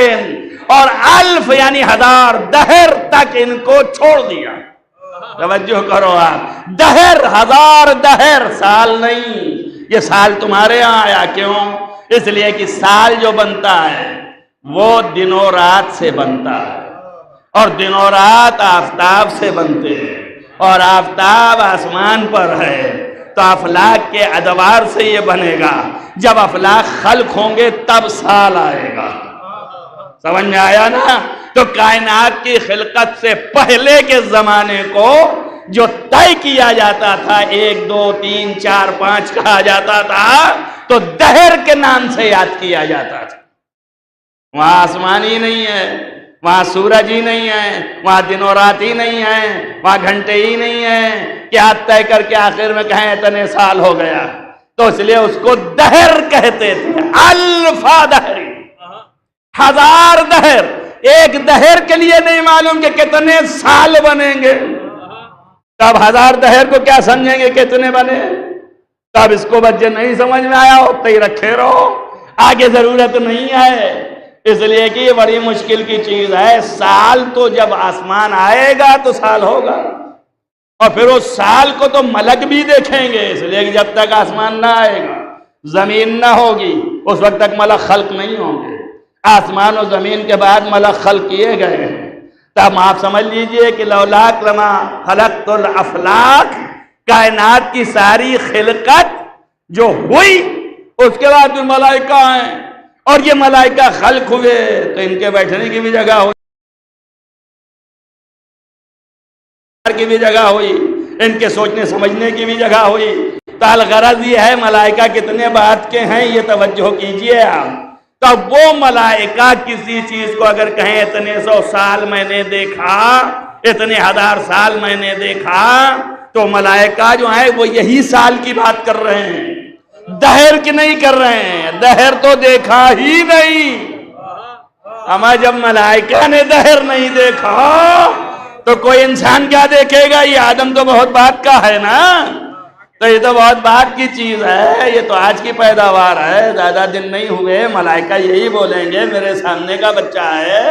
اور الف یعنی ہزار دہر تک ان کو چھوڑ دیا۔ توجہ کرو آپ، دہر، ہزار دہر، سال نہیں۔ یہ سال تمہارے ہاں آیا کیوں؟ اس لیے کہ سال جو بنتا ہے وہ دنوں رات سے بنتا ہے، اور دنوں رات آفتاب سے بنتے ہیں، اور آفتاب آسمان پر ہے، تو افلاک کے ادوار سے یہ بنے گا۔ جب افلاک خلق ہوں گے تب سال آئے گا۔ سمجھ میں آیا نا؟ تو کائنات کی خلقت سے پہلے کے زمانے کو جو طے کیا جاتا تھا، 1 2 3 4 5 کہا جاتا تھا، تو دہر کے نام سے یاد کیا جاتا تھا۔ وہاں آسمان ہی نہیں ہے، وہاں سورج ہی نہیں ہے، وہاں دن و رات ہی نہیں ہے، وہاں گھنٹے ہی نہیں ہیں کہ آپ طے کر کے آخر میں کہیں اتنے سال ہو گیا۔ تو اس لیے اس کو دہر کہتے تھے، الفا دہری، ہزار دہر۔ ایک دہر کے لیے نہیں معلوم کہ کتنے سال بنیں گے، تب ہزار دہر کو کیا سمجھیں گے کتنے بنے؟ تب اس کو بچے نہیں سمجھ میں آیا ہوتا ہی رکھے رہو، آگے ضرورت نہیں ہے۔ اس لیے کہ یہ بڑی مشکل کی چیز ہے، سال تو جب آسمان آئے گا تو سال ہوگا۔ اور پھر اس سال کو تو ملک بھی دیکھیں گے، اس لیے کہ جب تک آسمان نہ آئے گا، زمین نہ ہوگی، اس وقت تک ملک خلق نہیں ہوں گے۔ آسمان و زمین کے بعد ملک خلق کیے گئے ہیں۔ تب آپ سمجھ لیجئے کہ لولاک لما خلقت الافلاک، کائنات کی ساری خلقت جو ہوئی، اس کے بعد پھر ملائکہ آئیں، اور یہ ملائکہ خلق ہوئے تو ان کے بیٹھنے کی بھی جگہ ہوئی، کی بھی جگہ ہوئی، ان کے سوچنے سمجھنے کی بھی جگہ ہوئی۔ تو الغرض یہ ہے ملائکہ کتنے بات کے ہیں یہ توجہ کیجئے آپ۔ تب وہ ملائکہ کسی چیز کو اگر کہیں اتنے 100 سال میں نے دیکھا، اتنے 1000 سال میں نے دیکھا، تو ملائکہ جو ہیں وہ یہی سال کی بات کر رہے ہیں، دہر کی نہیں کر رہے ہیں۔ دہر تو دیکھا ہی نہیں، اما جب ملائکہ نے دہر نہیں دیکھا تو کوئی انسان کیا دیکھے گا؟ یہ آدم تو بہت بات کا ہے نا، تو یہ تو بہت بات کی چیز ہے، یہ تو آج کی پیداوار ہے، زیادہ دن نہیں ہوئے، ملائکہ یہی بولیں گے میرے سامنے کا بچہ ہے،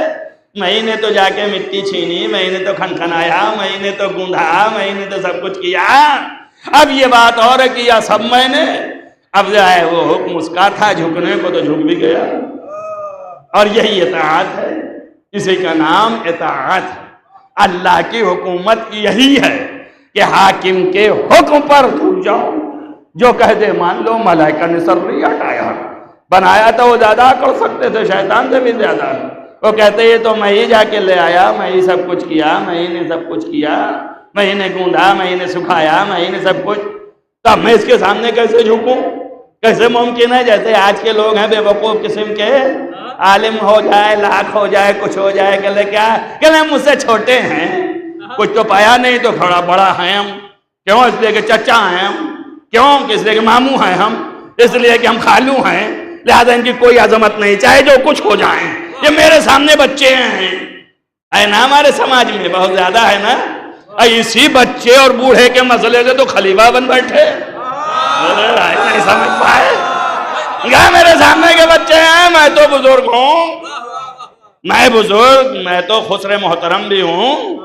میں نے تو جا کے مٹی چھینی، میں نے تو کھنکھنایا، میں نے تو گوندا، میں نے تو سب کچھ کیا۔ اب یہ بات اور ہے کیا سب میں نے، اب جو ہے وہ حکم اس کا تھا جھکنے کو تو جھک بھی گیا، اور یہی اطاعت ہے، اسی کا نام اطاعت ہے۔ اللہ کی حکومت یہی ہے کہ حاکم کے حکم پر ٹوٹ جاؤ، جو کہہ دے مان لو۔ ملائکہ نے سر نہیں ہٹایا، بنایا تو وہ زیادہ کر سکتے تھے، شیطان سے بھی زیادہ۔ وہ کہتے یہ تو میں ہی جا کے لے آیا، میں ہی سب کچھ کیا، میں ہی نے سب کچھ کیا، میں ہی نے گوندا، میں ہی نے سکھایا، میں ہی نے سب کچھ، تو میں اس کے سامنے کیسے جھکوں؟ کیسے ممکن ہے؟ جیسے آج کے لوگ ہیں بے وقوف قسم کے، عالم ہو جائے، لاکھ ہو جائے، کچھ ہو جائے، کہ لے کیا کہ لے مجھ سے چھوٹے ہیں، کچھ تو پایا نہیں تو تھوڑا بڑا ہیں ہم، کیوں؟ اس لیے کہ چچا ہیں ہم، کیوں؟ اس لیے کہ ماموں ہیں ہم، اس لیے کہ ہم خالو ہیں، لہذا ان کی کوئی عظمت نہیں، چاہے جو کچھ ہو جائیں، یہ میرے سامنے بچے ہیں۔ ہے نا ہمارے سماج میں بہت زیادہ ہے نا، اسی بچے اور بوڑھے کے مسئلے سے تو خلیفہ بن بیٹھے، نہیں سمجھ پائے، کہا میرے سامنے کے بچے ہیں، میں تو بزرگ ہوں، میں بزرگ، میں تو خسر محترم بھی ہوں،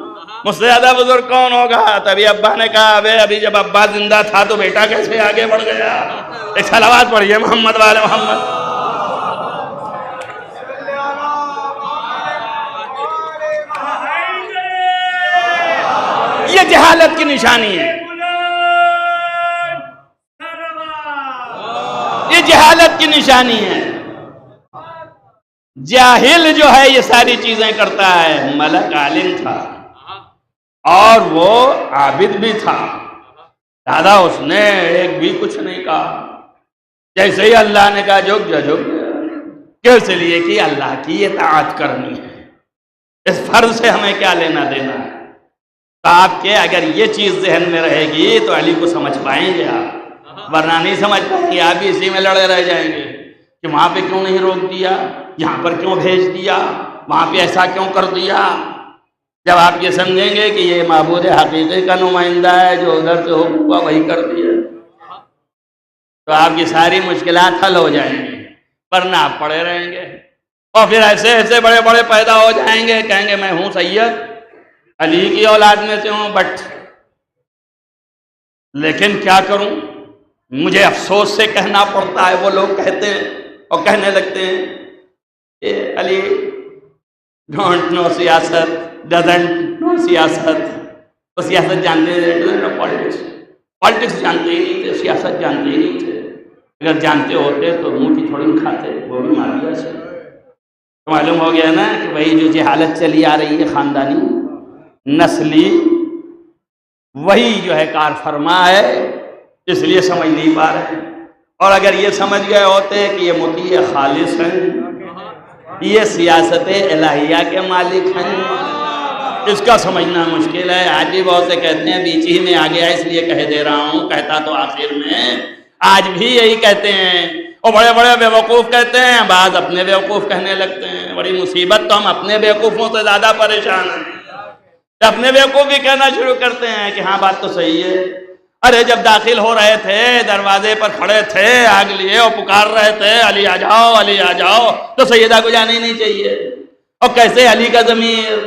مجھ سے زیادہ بزرگ کون ہوگا؟ تبھی ابا نے کہا ابھی جب ابا زندہ تھا تو بیٹا کیسے آگے بڑھ گیا؟ ایک صلوات پڑھیے محمد والے محمد۔ یہ جہالت کی نشانی ہے، یہ جہالت کی نشانی ہے۔ جاہل جو ہے یہ ساری چیزیں کرتا ہے۔ ملک عالم تھا اور وہ عابد بھی تھا، دادا اس نے ایک بھی کچھ نہیں کہا، جیسے ہی اللہ نے کہا جھک جا جھک جا، کیوں؟ اس لیے کہ اللہ کی اطاعت کرنی ہے، اس فرض سے ہمیں کیا لینا دینا ہے۔ تو آپ کے اگر یہ چیز ذہن میں رہے گی تو علی کو سمجھ پائیں گے آپ، ورنہ نہیں سمجھ پائیں گے، آپ بھی اسی میں لڑے رہ جائیں گے کہ وہاں پہ کیوں نہیں روک دیا، یہاں پر کیوں بھیج دیا، وہاں پہ ایسا کیوں کر دیا۔ جب آپ یہ سمجھیں گے کہ یہ معبود حقیقی کا نمائندہ ہے جو ادھر سے حکم ہوا وہی کر دیا، تو آپ کی ساری مشکلات حل ہو جائیں گی، ورنہ آپ پڑے رہیں گے، اور پھر ایسے ایسے بڑے بڑے پیدا ہو جائیں گے، کہیں گے میں ہوں سید، علی کی اولاد میں سے ہوں، بٹ لیکن کیا کروں، مجھے افسوس سے کہنا پڑتا ہے۔ وہ لوگ کہتے ہیں اور کہنے لگتے ہیں کہ علی ڈونٹ نو سیاست، ڈزنٹ نو سیاست، تو سیاست جانتے ہیں، پالیٹکس جانتے ہی نہیں تھے، سیاست جانتے ہی نہیں تھے، اگر جانتے ہوتے تو منہ کی تھوڑی کھاتے، وہ بھی مالیہ سے۔ تو معلوم ہو گیا نا کہ وہی جو جہالت چلی آ رہی ہے خاندانی نسلی، وہی جو ہے کار فرما ہے، اس لیے سمجھ نہیں پا رہے۔ اور اگر یہ سمجھ گئے ہوتے کہ یہ مطیع خالص ہیں، یہ سیاست الہیہ کے مالک ہیں، اس کا سمجھنا مشکل ہے۔ آج بھی بہت سے کہتے ہیں بیچ ہی میں آ گیا اس لیے کہہ دے رہا ہوں، کہتا تو آخر میں، آج بھی یہی کہتے ہیں، اور بڑے بڑے بیوقوف کہتے ہیں، بعض اپنے بیوقوف کہنے لگتے ہیں۔ بڑی مصیبت تو ہم اپنے بیوقوفوں سے زیادہ پریشان ہیں، اپنے بیوقوف بھی کہنا شروع کرتے ہیں کہ ہاں بات تو صحیح ہے۔ ارے جب داخل ہو رہے تھے، دروازے پر کھڑے تھے آگ لیے اور پکار رہے تھے علی آ جاؤ، علی آ جاؤ، تو سیدہ کو جانا ہی نہیں چاہیے۔ اور کیسے علی کا ضمیر،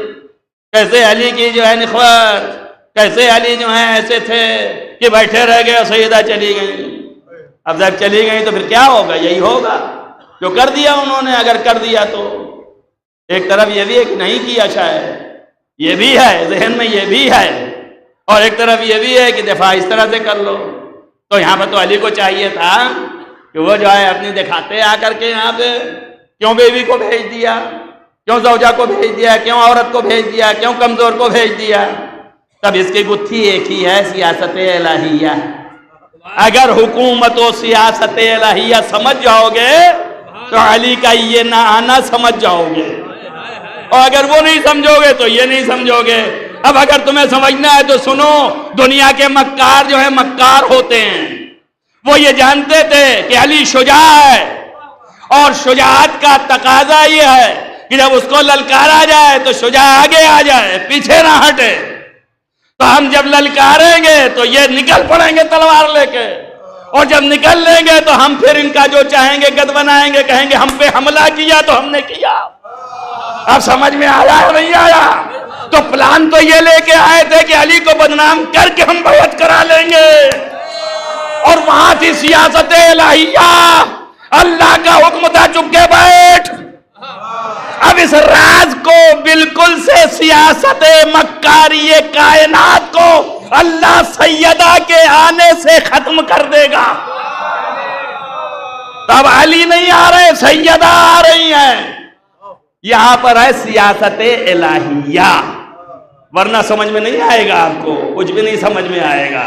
کیسے علی کی جو ہے نخوت، کیسے علی جو ہیں ایسے تھے کہ بیٹھے رہ گئے اور سیدہ چلی گئیں. اب جب چلی گئیں تو پھر کیا ہوگا؟ یہی ہوگا جو کر دیا انہوں نے. اگر کر دیا تو ایک طرف یہ بھی ہے کہ نہیں کیا شاید، یہ بھی ہے ذہن میں، یہ بھی ہے، اور ایک طرف یہ بھی ہے کہ دفاع اس طرح سے کر لو. تو یہاں پر تو علی کو چاہیے تھا کہ وہ جو ہے اپنی دکھاتے آ کر کے یہاں پہ کیوں بیوی کو بھیج دیا، کیوں زوجہ کو بھیج دیا، کیوں عورت کو بھیج دیا، کیوں کمزور کو بھیج دیا. تب اس کی گتھی ایک ہی ہے، سیاست الہیہ. اگر حکومت و سیاست الہیہ سمجھ جاؤ گے تو علی کا یہ نہ آنا سمجھ جاؤ گے، اور اگر وہ نہیں سمجھو گے تو یہ نہیں سمجھو گے. اب اگر تمہیں سمجھنا ہے تو سنو، دنیا کے مکار جو ہے مکار ہوتے ہیں. وہ یہ جانتے تھے کہ علی شجاع ہے، اور شجاعت کا تقاضا یہ ہے کہ جب اس کو للکارا جائے تو شجاع آگے آ جائے، پیچھے نہ ہٹے. تو ہم جب للکاریں گے تو یہ نکل پڑیں گے تلوار لے کے، اور جب نکل لیں گے تو ہم پھر ان کا جو چاہیں گے گد بنائیں گے، کہیں گے ہم پہ حملہ کیا تو ہم نے کیا. اب سمجھ میں آیا یا نہیں آیا؟ تو پلان تو یہ لے کے آئے تھے کہ علی کو بدنام کر کے ہم بیعت کرا لیں گے، اور وہاں تھی سیاست الہیہ. اللہ کا حکم تھا چپ کے بیٹھ. اب اس راز کو بالکل سے سیاست مکاری کائنات کو اللہ سیدہ کے آنے سے ختم کر دے گا. تب علی نہیں آ رہے، سیدہ آ رہی ہیں. یہاں پر ہے سیاست الہیہ، ورنہ سمجھ میں نہیں آئے گا، آپ کو کچھ بھی نہیں سمجھ میں آئے گا.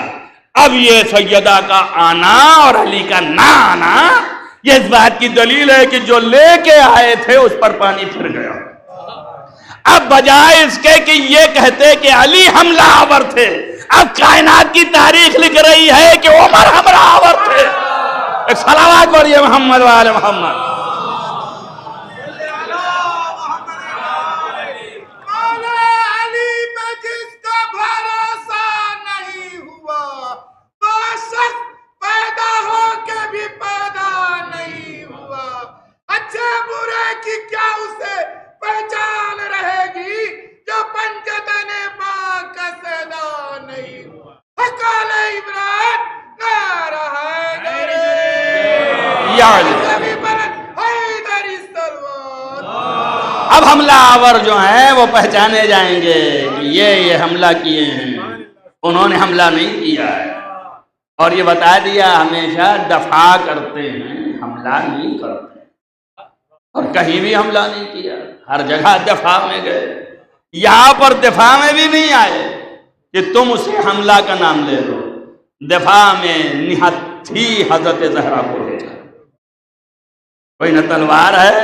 اب یہ سیدہ کا آنا اور علی کا نہ آنا یہ اس بات کی دلیل ہے کہ جو لے کے آئے تھے اس پر پانی پھر گیا. اب بجائے اس کے کہ یہ کہتے کہ علی حملہ آور تھے، اب کائنات کی تاریخ لکھ رہی ہے کہ عمر حملہ آور تھے. ایک صلوات پڑھیے محمد وآل محمد. اب حملہ آور جو ہیں وہ پہچانے جائیں گے کہ یہ حملہ کیے ہیں، انہوں نے حملہ نہیں کیا ہے. اور یہ بتا دیا ہمیشہ دفاع کرتے ہیں، حملہ نہیں کرتے. اور کہیں بھی حملہ نہیں کیا، ہر جگہ دفاع میں گئے. یہاں پر دفاع میں بھی نہیں آئے کہ تم اسے حملہ کا نام لے لو. دفاع میں نہت تھی حضرت زہرا کو بھیجا. کوئی نہ تلوار ہے،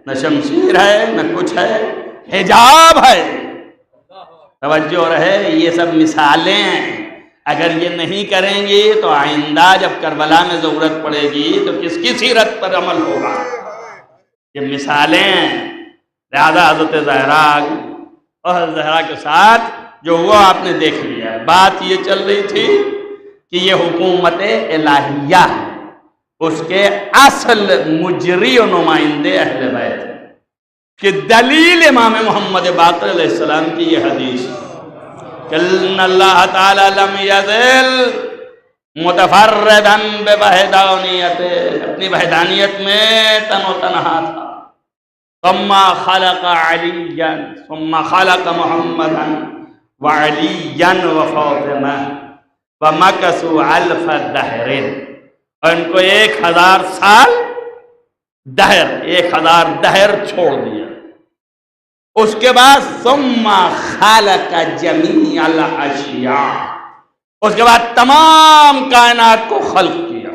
نہ شمشیر ہے، نہ کچھ ہے، حجاب ہے. توجہ رہے، یہ سب مثالیں ہیں. اگر یہ نہیں کریں گی تو آئندہ جب کربلا میں ضرورت پڑے گی تو کس کی سیرت پر عمل ہوگا؟ یہ مثالیں ہیں. لہذا حضرت زہرا اور حضرت زہرا کے ساتھ جو ہوا آپ نے دیکھ لیا. بات یہ چل رہی تھی کہ یہ حکومت الہیہ ہے، اس کے اصل مجری و نمائندے اہل بیت ہیں. کہ دلیل امام محمد باقر علیہ السلام کی یہ حدیث کہ اللہ تعالی لم یزل متفردن بوحدانیت، اپنی وحدانیت میں تن و تنہا تھا. ثم خلق علیا، ثم خلق محمدا وعلیا وفاطمہ ومکثوا الف دہر، اور ان کو 1000 سال دہر، 1000 دہر چھوڑ دیا. اس کے بعد ثم خلق جمیع الاشیاء، اس کے بعد تمام کائنات کو خلق کیا.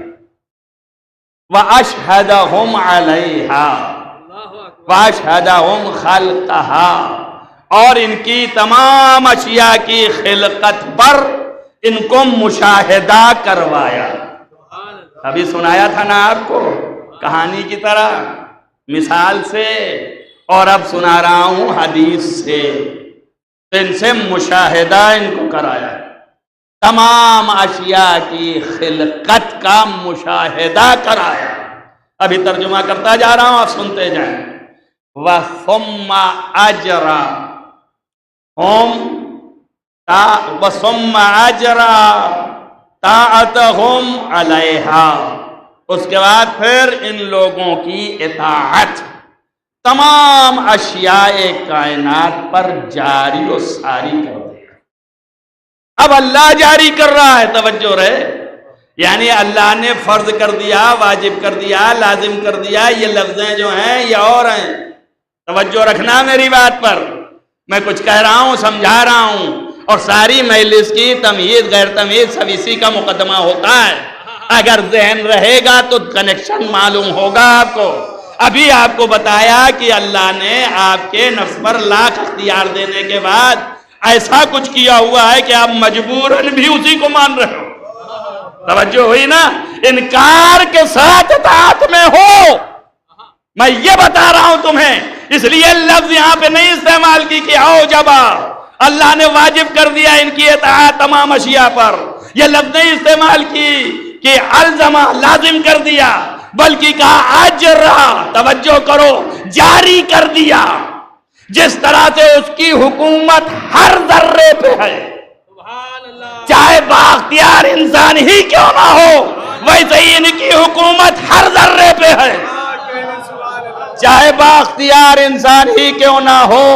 واشہدہم علیہا واشہدہم خلقہا، اور ان کی تمام اشیاء کی خلقت پر ان کو مشاہدہ کروایا. ابھی سنایا تھا نا آپ کو کہانی کی طرح، مثال سے، اور اب سنا رہا ہوں حدیث سے. تو ان سے مشاہدہ ان کو کرایا، تمام اشیاء کی خلقت کا مشاہدہ کرایا. ابھی ترجمہ کرتا جا رہا ہوں، آپ سنتے جائیں. وَثُمَّ أَجْرَ، وَثُمَّ أَجْرَى طَاعَتَهُمْ عَلَيْهَا، اس کے بعد پھر ان لوگوں کی اطاعت تمام اشیاء کائنات پر جاری و ساری کر دے گا۔ اب اللہ جاری کر رہا ہے، توجہ رہے، یعنی اللہ نے فرض کر دیا، واجب کر دیا، لازم کر دیا، یہ لفظیں جو ہیں یہ اور ہیں، توجہ رکھنا میری بات پر، میں کچھ کہہ رہا ہوں سمجھا رہا ہوں، اور ساری مجلس کی تمیز غیر تمیز سب اسی کا مقدمہ ہوتا ہے، اگر ذہن رہے گا تو کنیکشن معلوم ہوگا آپ کو۔ ابھی آپ کو بتایا کہ اللہ نے آپ کے نفس پر لاکھ اختیار دینے کے بعد ایسا کچھ کیا ہوا ہے کہ آپ مجبوراً بھی اسی کو مان رہے ہو، توجہ ہوئی نا، انکار کے ساتھ اطاعت میں ہو، میں یہ بتا رہا ہوں تمہیں، اس لیے لفظ یہاں پہ نہیں استعمال کی کہ اوجبا، اللہ نے واجب کر دیا ان کی اطاعت تمام اشیاء پر، یہ لفظ نہیں استعمال کی کہ الزمہ لازم کر دیا، بلکہ کہا اجرا، توجہ کرو، جاری کر دیا، جس طرح سے اس کی حکومت ہر ذرے پہ ہے، چاہے بااختیار انسان ہی کیوں نہ ہو، ویسے ہی ان کی حکومت ہر ذرے پہ ہے، چاہے بااختیار انسان ہی کیوں نہ ہو،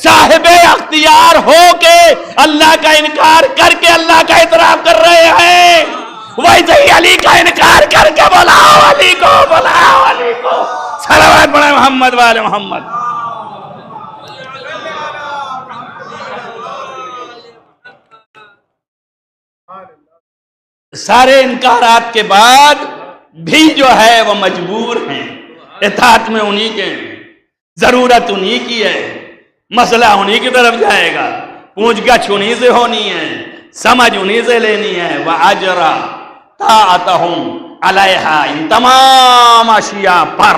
صاحب اختیار ہو کے اللہ کا انکار کر کے اللہ کا اعتراف کر رہے ہیں، ویسے ہی علی کا انکار کر کے بلاؤ علی کو، بلاؤ علی کو، صلوات پڑھیں محمد والے محمد۔ سارے انکارات کے بعد بھی جو ہے وہ مجبور ہیں، اطاعت میں انہی کے ہیں، ضرورت انہی کی ہے، مسئلہ انہی کی طرف جائے گا، پوچھ گچھ انہی سے ہونی ہے، سمجھ انہی سے لینی ہے، وَأَجْرَا طَاعَتَهُمْ عَلَيْهَا، ان تمام اشیاء پر،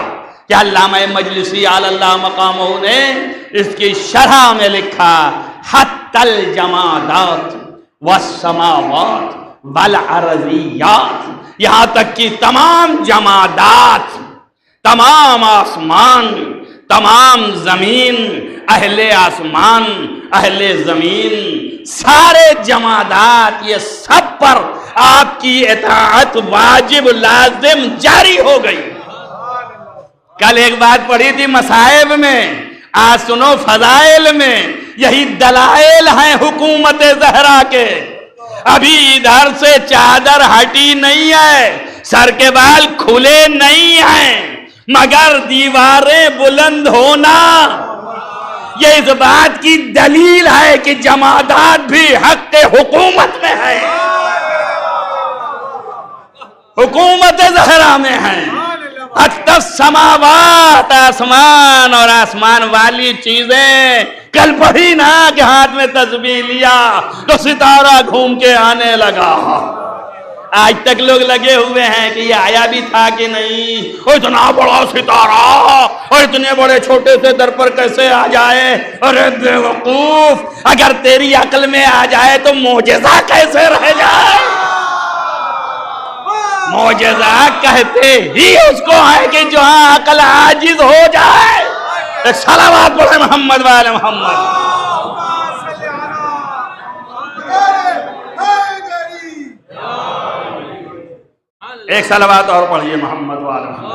کہ علامہ مجلسی علی اللہ مقامہ نے اس کی شرح میں لکھا حتی الجمادات والسماوات والارضیات، یہاں تک کہ تمام جمادات، تمام آسمان، تمام زمین، اہل آسمان، اہل زمین، سارے جمادات، یہ سب پر آپ کی اطاعت واجب لازم جاری ہو گئی۔ کل ایک بات پڑھی تھی مصائب میں، آج سنو فضائل میں، یہی دلائل ہیں حکومت زہرا کے۔ ابھی ادھر سے چادر ہٹی نہیں ہے، سر کے بال کھلے نہیں ہیں، مگر دیواریں بلند ہونا یہ اس بات کی دلیل ہے کہ جمادات بھی حق حکومت میں ہے، حکومت زہرا میں ہے۔ حتی السماوات، آسمان اور آسمان والی چیزیں، کل پڑھی نا کہ ہاتھ میں تسبیح لیا تو ستارہ گھوم کے آنے لگا، آج تک لوگ لگے ہوئے ہیں کہ یہ آیا بھی تھا کہ نہیں، اور اتنا بڑا ستارہ اور اتنے بڑے چھوٹے سے در پر کیسے آ جائے، ارے بے وقوف، اگر تیری عقل میں آ جائے تو معجزہ کیسے رہ جائے؟ معجزہ کہتے ہی اس کو ہے کہ جہاں عقل عاجز ہو جائے۔ ایک صلوات پڑھیں محمد والے محمد۔ ایک صلوات اور پڑھیے محمد والے محمد۔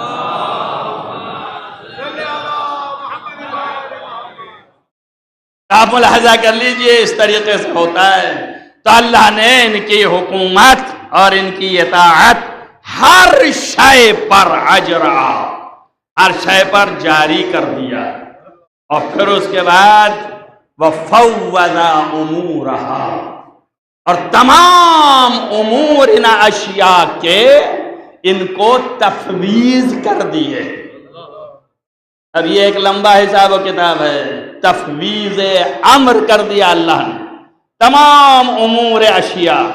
آپ ملاحظہ کر لیجئے، اس طریقے سے ہوتا ہے تو اللہ نے ان کی حکومت اور ان کی اطاعت ہر شے پر اجرا، ہر شے پر جاری کر دیا، اور پھر اس کے بعد وَفَوَّضَ أُمُورَهَا، اور تمام امور ان اشیاء کے ان کو تفویض کر دیے۔ اب یہ ایک لمبا حساب و کتاب ہے، تفویض امر کر دیا اللہ نے، تمام امور اشیاء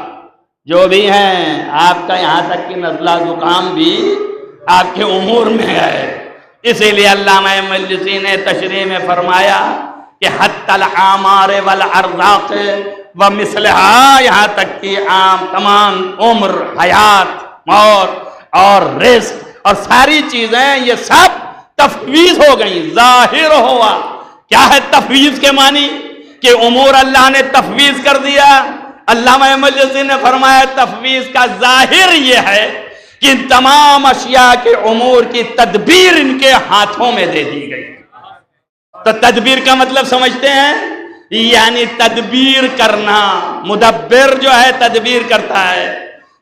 جو بھی ہیں، آپ کا یہاں تک کہ نزلہ زکام بھی آپ کے امور میں ہے، اسی لیے علامہ مجلسی نے تشریح میں فرمایا کہ حتی العامار والارزاق ومثلہا، یہاں تک کہ عام تمام عمر، حیات، موت اور رزق اور ساری چیزیں یہ سب تفویض ہو گئیں، ظاہر ہوا۔ کیا ہے تفویض کے معنی؟ کہ امور اللہ نے تفویض کر دیا؟ علامہ مجلسی نے فرمایا تفویض کا ظاہر یہ ہے کہ ان تمام اشیاء کے امور کی تدبیر ان کے ہاتھوں میں دے دی گئی۔ تو تدبیر کا مطلب سمجھتے ہیں؟ یعنی تدبیر کرنا، مدبر جو ہے تدبیر کرتا ہے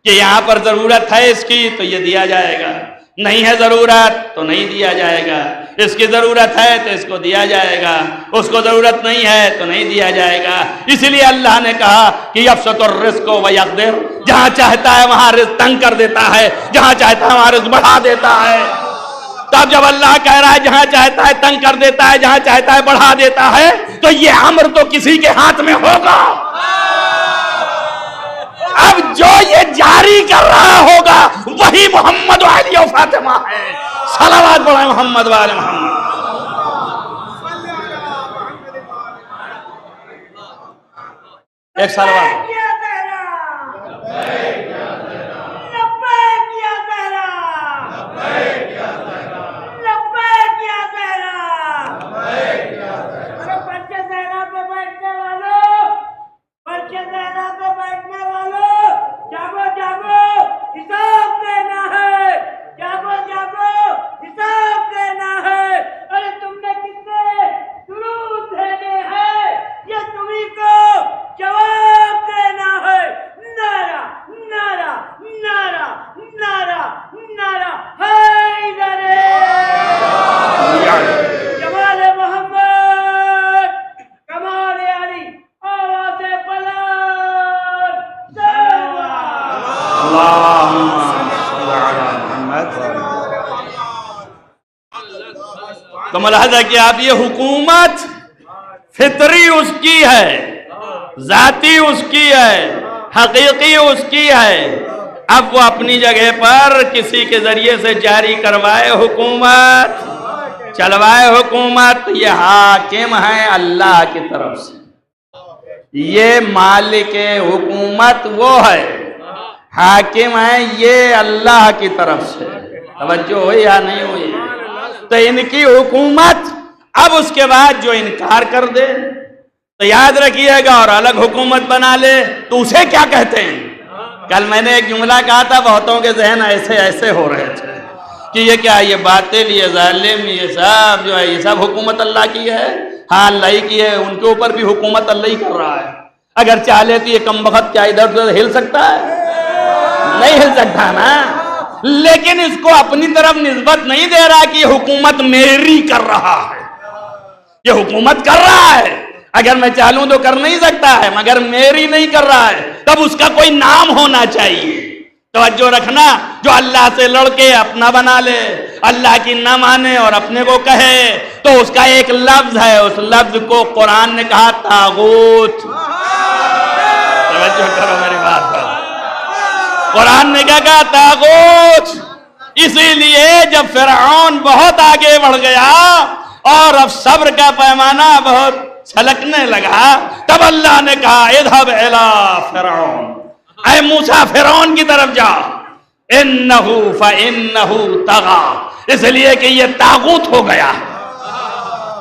کہ یہاں پر ضرورت ہے اس کی تو یہ دیا جائے گا، نہیں ہے ضرورت تو نہیں دیا جائے گا، اس کی ضرورت ہے تو اس کو دیا جائے گا، اس کو ضرورت نہیں ہے تو نہیں دیا جائے گا۔ اسی لیے اللہ نے کہا کہ یبسط الرزق ویقدر، جہاں چاہتا ہے وہاں رزق تنگ کر دیتا ہے، جہاں چاہتا ہے وہاں رزق بڑھا دیتا ہے۔ تب جب اللہ کہہ رہا ہے جہاں چاہتا ہے تنگ کر دیتا ہے، جہاں چاہتا ہے بڑھا دیتا ہے، تو یہ امر تو کسی کے ہاتھ میں ہوگا۔ اب جو یہ جاری کر رہا ہوگا وہی محمد و علی و فاطمہ ہے۔ صلوات پڑھیں محمد و آل محمد۔ ایک صلوات تو ملاحظہ کیا آپ، یہ حکومت فطری اس کی ہے، ذاتی اس کی ہے، حقیقی اس کی ہے۔ اب وہ اپنی جگہ پر کسی کے ذریعے سے جاری کروائے حکومت، چلوائے حکومت، یہ حاکم ہے اللہ کی طرف سے، یہ مالک حکومت وہ ہے، حاکم ہے یہ اللہ کی طرف سے۔ توجہ ہوئی یا نہیں ہوئی؟ تو ان کی حکومت اب اس کے بعد جو انکار کر دے تو یاد رکھیے گا اور الگ حکومت بنا لے تو اسے کیا کہتے ہیں؟ کل میں نے ایک جملہ کہا تھا، بہتوں کے ذہن ایسے ہو رہے تھے کہ یہ کیا، یہ باطل، یہ ظالم، یہ سب جو ہے یہ سب حکومت اللہ کی ہے۔ ہاں اللہ ہی کی ہے، ان کے اوپر بھی حکومت اللہ ہی کر رہا ہے۔ اگر چاہے تو یہ کم بخت کیا ادھر ادھر ہل سکتا ہے؟ نہیں ہل سکتا نا، لیکن اس کو اپنی طرف نسبت نہیں دے رہا کہ یہ حکومت میری کر رہا ہے، یہ حکومت کر رہا ہے، اگر میں چاہوں تو کر نہیں سکتا ہے، مگر میری نہیں کر رہا ہے، تب اس کا کوئی نام ہونا چاہیے۔ توجہ رکھنا، جو اللہ سے لڑ کے اپنا بنا لے، اللہ کی نہ مانے اور اپنے کو کہے، تو اس کا ایک لفظ ہے، اس لفظ کو قرآن نے کہا طاغوت۔ توجہ کرو میری بات پر، قرآن نے کیا کہا؟ طاغوت۔ اسی لیے جب فرعون بہت آگے بڑھ گیا اور اب صبر کا پیمانہ بہت چھلکنے لگا، تب اللہ نے کہا اذهب الى فرعون، اے موسیٰ فرعون کی طرف جا، انہو فانہو طغى، اس لیے کہ یہ طاغوت ہو گیا،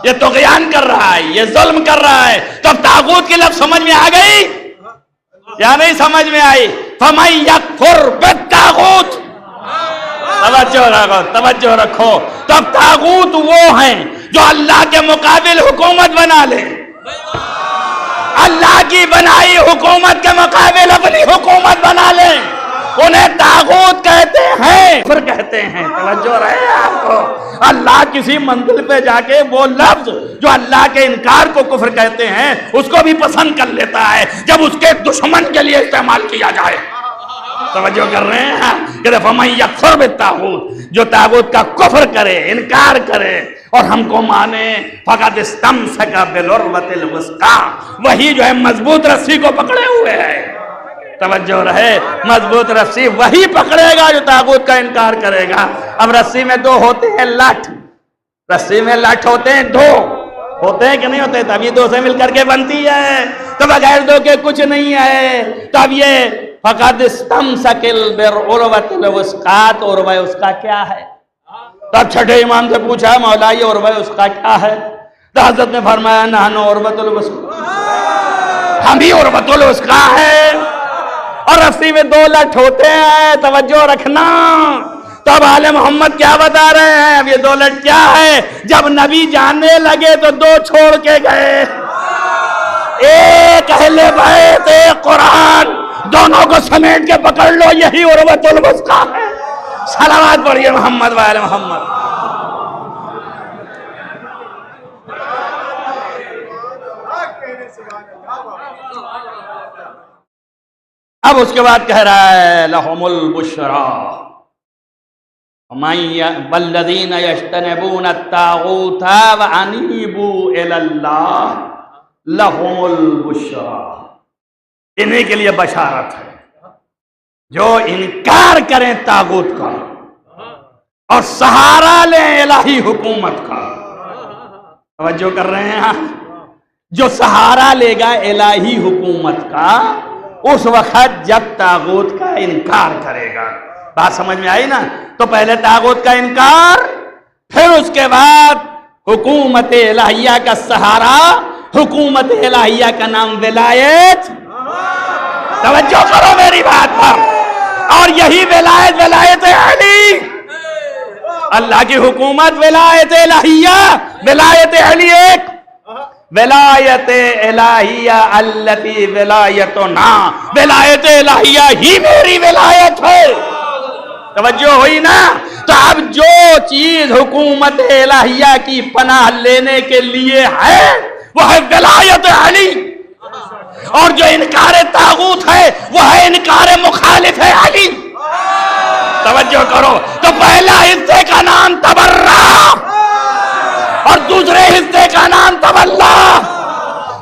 یہ طغیان کر رہا ہے، یہ ظلم کر رہا ہے۔ تو اب طاغوت کی لفظ سمجھ میں آ گئی یا نہیں سمجھ میں آئی؟ فَمَن يَكْفُرْ بِالطَّاغُوتِ، توجہ رکھو، تو اب طاغوت وہ ہیں جو اللہ کے مقابل حکومت بنا لے، اللہ کی بنائی حکومت کے مقابل اپنی حکومت بنا لے، انہیں طاغوت کہتے ہیں، کفر کہتے ہیں۔ توجہ رہے آپ کو، اللہ کسی منزل پہ جا کے وہ لفظ جو اللہ کے انکار کو کفر کہتے ہیں اس کو بھی پسند کر لیتا ہے جب اس کے دشمن کے لیے استعمال کیا جائے۔ توجہ کر رہے ہیں کہ فَمَن يَكْفُرْ بِالطَّاغُوتِ، جو طاغوت کا کفر کرے، انکار کرے اور ہم کو مانے، فَقَدِ اسْتَمْسَكَ بِالْعُرْوَةِ الْوُثْقَىٰ، وہی جو ہے مضبوط رسی کو پکڑے ہوئے ہے۔ توجہ رہے، مضبوط رسی وہی پکڑے گا جو طاغوت کا انکار کرے گا۔ اب رسی میں دو ہوتے ہیں لٹ، رسی میں لٹ ہوتے ہیں دو، ہوتے ہیں کہ نہیں ہوتے؟ تب یہ دو سے مل کر کے بنتی ہے، تو بغیر دو کے کچھ نہیں ہے۔ تب یہ فَقَدْ اسْتَمْسَكَ بِالْعُرْوَةِ الْوُثْقَىٰ، تو عروہ وثقیٰ کیا ہے؟ تب چھٹے امام سے پوچھا مولا یہ عروہ وثقیٰ کیا ہے؟ تو حضرت نے فرمایا نحن عروۃ الوثقیٰ، ہم ہی عروۃ الوثقیٰ ہیں۔ اور رسی میں 2 لٹ ہوتے ہیں، توجہ رکھنا۔ تو اب آل محمد کیا بتا رہے ہیں؟ اب یہ 2 لٹ کیا ہے؟ جب نبی جانے لگے تو 2 چھوڑ کے گئے، ایک اہل بیت ایک قرآن، دونوں کو سمیٹ کے پکڑ لو، یہی عروۃ الوثقیٰ ہے۔ صلوات پڑھیے محمد و آل محمد۔ اب اس کے بعد کہہ رہا ہے لہم البشریٰ والذین یجتنبون الطاغوت وانیبوا الی اللہ لہم البشریٰ، انہی کے لیے بشارت ہے جو انکار کریں طاغوت کا اور سہارا لیں الہی حکومت کا۔ توجہ کر رہے ہیں آپ؟ جو سہارا لے گا الہی حکومت کا اس وقت جب طاغوت کا انکار کرے گا۔ بات سمجھ میں آئی نا؟ تو پہلے طاغوت کا انکار، پھر اس کے بعد حکومت الہیہ کا سہارا، حکومت الہیہ کا نام ولایت۔ توجہ کرو میری بات پر۔ اور یہی ولایت علی، اللہ کی حکومت ولایت الہیہ، ولایت علی ایک، ولایت الہیہ التی ولایتنا، ولایت الہیہ ہی میری ولایت ہے۔ توجہ ہوئی نا؟ تو اب جو چیز حکومت الہیہ کی پناہ لینے کے لیے ہے وہ ہے ولایت علی، اور جو انکار طاغوت ہے وہ ہے انکار مخالف علی۔ توجہ کرو، تو پہلا حصے کا نام تبرہ اور دوسرے حصے کا نام تولا۔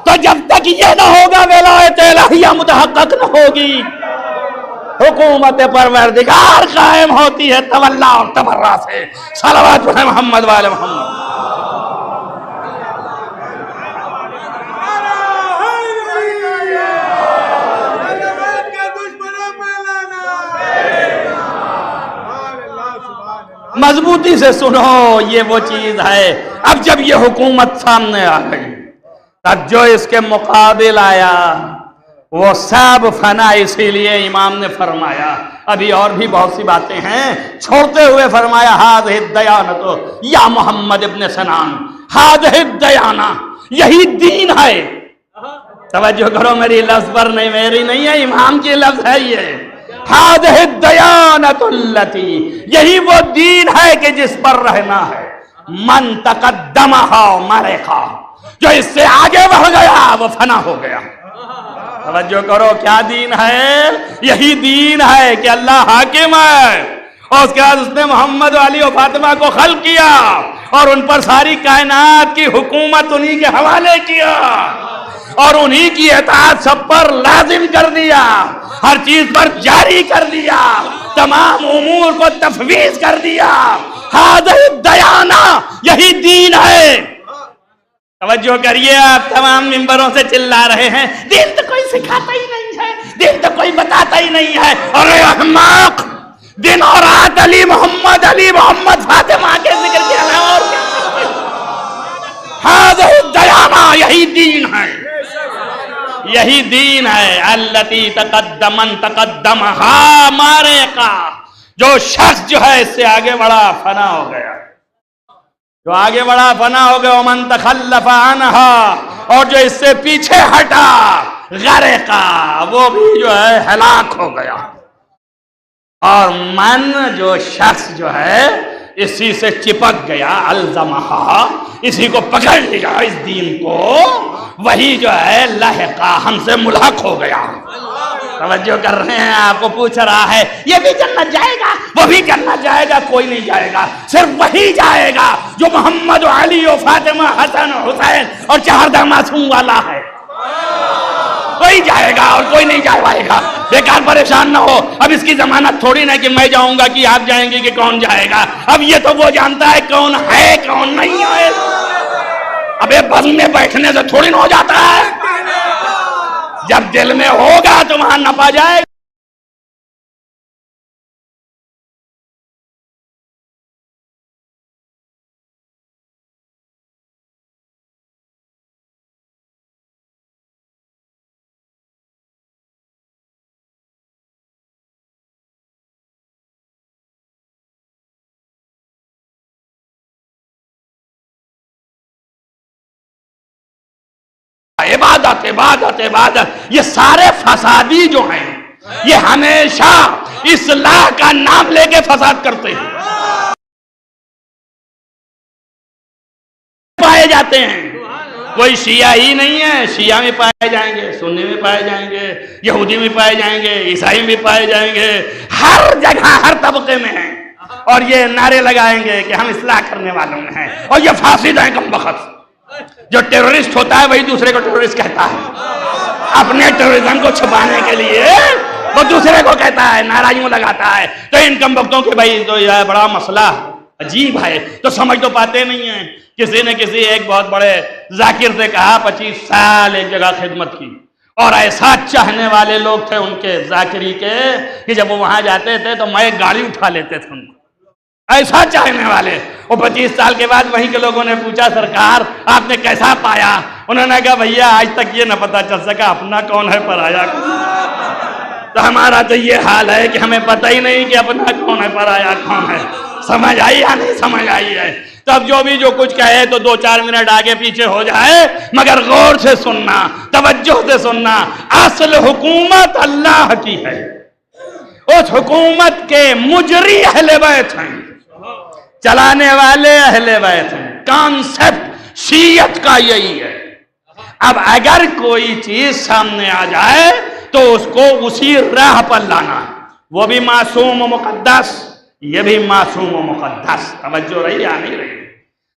تو جب تک یہ نہ ہوگا ولایت الہیہ متحقق نہ ہوگی، حکومت پروردگار قائم ہوتی ہے تولا اور تبرہ سے۔ صلوات پڑھیں محمد و آل محمد۔ مضبوطی سے سنو، یہ وہ چیز ہے۔ اب جب یہ حکومت سامنے آ گئی، تب جو اس کے مقابل آیا وہ سب فنا، اسی لیے امام نے فرمایا، ابھی اور بھی بہت سی باتیں ہیں، چھوڑتے ہوئے فرمایا ہذہ الدیانۃ یا محمد ابن سنان، ہذہ الدیانہ، یہی دین ہے۔ توجہ کرو، میری لفظ پر نہیں، میری نہیں ہے، امام کی لفظ ہے یہ۔ ہذہ الدیانۃ التی، یہی وہ دین ہے کہ جس پر رہنا ہے، من تقدمہا مرقا، جو اس سے آگے بڑھ گیا وہ فنا ہو گیا۔ توجہ کرو، کیا دین ہے؟ یہی دین ہے کہ اللہ حاکم ہے، اور اس کے بعد اس نے محمد و علی و فاطمہ کو خلق کیا اور ان پر ساری کائنات کی حکومت انہی کے حوالے کیا، اور انہی کی اطاعت سب پر لازم کر دیا، ہر چیز پر جاری کر دیا، تمام امور کو تفویض کر دیا۔ ہذہ الدیانہ، یہی دین ہے۔ توجہ کریے، آپ تمام ممبروں سے چلا رہے ہیں دین تو کوئی سکھاتا ہی نہیں ہے، دین تو کوئی بتاتا ہی نہیں ہے۔ اور اے احمق، دن اور رات علی محمد فاطمہ کے ذکر کے علاوہ اور کیا کرتے ہو؟ ہذہ الدیانہ، یہی دین ہے، یہی دین ہے۔ التی تقدمہا مرقا، جو شخص جو ہے اس سے آگے بڑھا فنا ہو گیا، جو آگے بڑھا فنا ہو گیا۔ ومن تخلف عنہا، اور جو اس سے پیچھے ہٹا غرقا، وہ بھی جو ہے ہلاک ہو گیا۔ اور من، جو شخص جو ہے اسی سے چپک گیا، الزمہا، اسی کو پکڑ لیا، اس دین کو، وہی جو ہے لحقا، ہم سے ملحق ہو گیا۔ توجہ کر رہے ہیں؟ آپ کو پوچھ رہا ہے یہ بھی جنت جائے گا، وہ بھی جنت جائے گا؟ کوئی نہیں جائے گا، صرف وہی جائے گا جو محمد و علی و فاطمہ، حسن و حسین اور 4 معصوم والا ہے، کوئی جائے گا اور کوئی نہیں جائے پائے گا۔ بیکار پریشان نہ ہو، اب اس کی ضمانت تھوڑی نہ کہ میں جاؤں گا کہ آپ جائیں گے کہ کون جائے گا، اب یہ تو وہ جانتا ہے کون ہے کون نہیں ہے۔ اب یہ بس میں بیٹھنے سے تھوڑی نہ ہو جاتا ہے، جب دل میں ہوگا تو وہاں نپا جائے گا۔ عبادت عبادت عبادت، یہ سارے فسادی جو ہیں یہ ہمیشہ اصلاح کا نام لے کے فساد کرتے ہیں، پائے جاتے ہیں۔ کوئی شیعہ ہی نہیں ہے، شیعہ میں پائے جائیں گے، سنی میں پائے جائیں گے، یہودی میں پائے جائیں گے، عیسائی میں پائے جائیں گے، ہر جگہ ہر طبقے میں ہیں، اور یہ نعرے لگائیں گے کہ ہم اصلاح کرنے والوں میں ہیں، اور یہ فاسد ہیں کم بخت۔ جو ٹیرورسٹ ہوتا ہے وہی دوسرے کو ٹیرورسٹ کہتا ہے، اپنے ٹیرورزم کو چھپانے کے لیے وہ دوسرے کو کہتا ہے، نعرہ یوں لگاتا ہے۔ تو ان کم بختوں کے بھائی تو یہ بڑا مسئلہ عجیب ہے، تو سمجھ تو پاتے نہیں ہیں۔ کسی نے کسی ایک بہت بڑے ذاکر سے کہا 25 سال ایک جگہ خدمت کی، اور ایسا چاہنے والے لوگ تھے ان کے ذاکری کے کہ جب وہ وہاں جاتے تھے تو میں گاڑی اٹھا لیتے تھے ان کو، ایسا چاہنے والے۔ وہ 25 سال کے بعد وہیں کے لوگوں نے پوچھا سرکار آپ نے کیسا پایا؟ انہوں نے کہا بھیا آج تک یہ نہ پتا چل سکا اپنا کون ہے پرایا کون۔ تو ہمارا تو یہ حال ہے کہ ہمیں پتہ ہی نہیں کہ اپنا کون ہے پرایا کون ہے۔ سمجھ آئی یا نہیں سمجھ آئی ہے؟ تب جو بھی جو کچھ کہے تو 2-4 منٹ آگے پیچھے ہو جائے، مگر غور سے سننا، توجہ سے سننا۔ اصل حکومت اللہ کی ہے، اس حکومت کے مجری اہل بیت ہیں، چلانے والے اہل بیت ہیں۔ کانسیپٹ شیعت کا یہی ہے۔ اب اگر کوئی چیز سامنے آ جائے تو اس کو اسی راہ پر لانا ہے، وہ بھی معصوم و مقدس، یہ بھی معصوم و مقدس۔ توجہ رہی یا نہیں رہی؟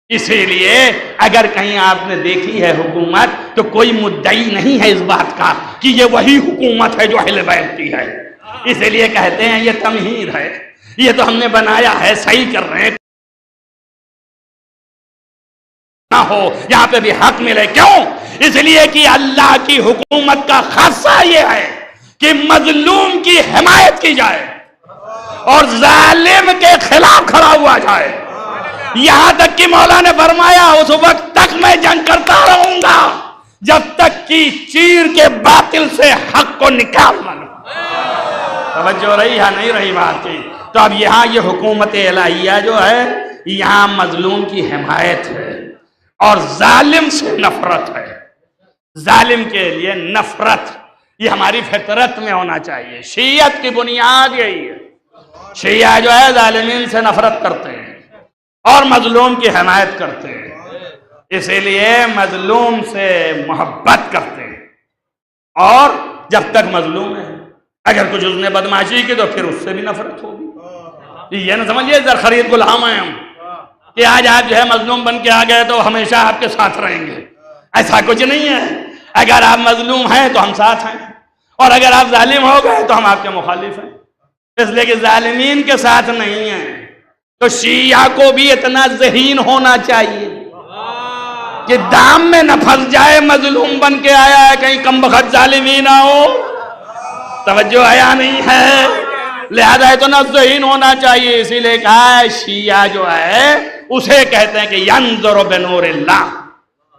اسی لیے اگر کہیں آپ نے دیکھی ہے حکومت تو کوئی مدعی نہیں ہے اس بات کا کہ یہ وہی حکومت ہے جو اہل بیت کی ہے، اسی لیے کہتے ہیں یہ تمہید ہے، یہ تو ہم نے بنایا ہے، صحیح کر رہے ہیں، نہ ہو یہاں پہ بھی حق ملے۔ کیوں؟ اس لیے کہ اللہ کی حکومت کا خاصہ یہ ہے کہ مظلوم کی حمایت کی جائے اور ظالم کے خلاف کھڑا ہوا جائے۔ یہاں تک کہ مولا نے فرمایا اس وقت تک میں جنگ کرتا رہوں گا جب تک کہ چیر کے باطل سے حق کو نکال نہ لوں۔ توجہ رہی یا نہیں رہی بات کی؟ تو اب یہاں یہ حکومت الہیہ جو ہے یہاں مظلوم کی حمایت ہے اور ظالم سے نفرت ہے۔ ظالم کے لیے نفرت یہ ہماری فطرت میں ہونا چاہیے۔ شیعت کی بنیاد یہی ہے، شیعہ جو ہے ظالمین سے نفرت کرتے ہیں اور مظلوم کی حمایت کرتے ہیں، اسی لیے مظلوم سے محبت کرتے ہیں، اور جب تک مظلوم ہے اگر کچھ اس نے بدماشی کی تو پھر اس سے بھی نفرت ہوگی۔ یہ نہ سمجھیے زر خرید غلام ہیں ہم کہ آج آپ جو ہے مظلوم بن کے آ گئے تو ہمیشہ آپ کے ساتھ رہیں گے، ایسا کچھ نہیں ہے۔ اگر آپ مظلوم ہیں تو ہم ساتھ ہیں، اور اگر آپ ظالم ہو گئے تو ہم آپ کے مخالف ہیں، اس لیے کہ ظالمین کے ساتھ نہیں ہیں۔ تو شیعہ کو بھی اتنا ذہین ہونا چاہیے کہ دام میں نہ پھنس جائے، مظلوم بن کے آیا ہے کہیں کم بخت ظالمین نہ ہو۔ توجہ آیا نہیں ہے؟ لہذا اتنا ذہین ہونا چاہیے۔ اسی لیے کہا ہے شیعہ جو ہے اسے کہتے ہیں کہ ینظر بنور اللہ،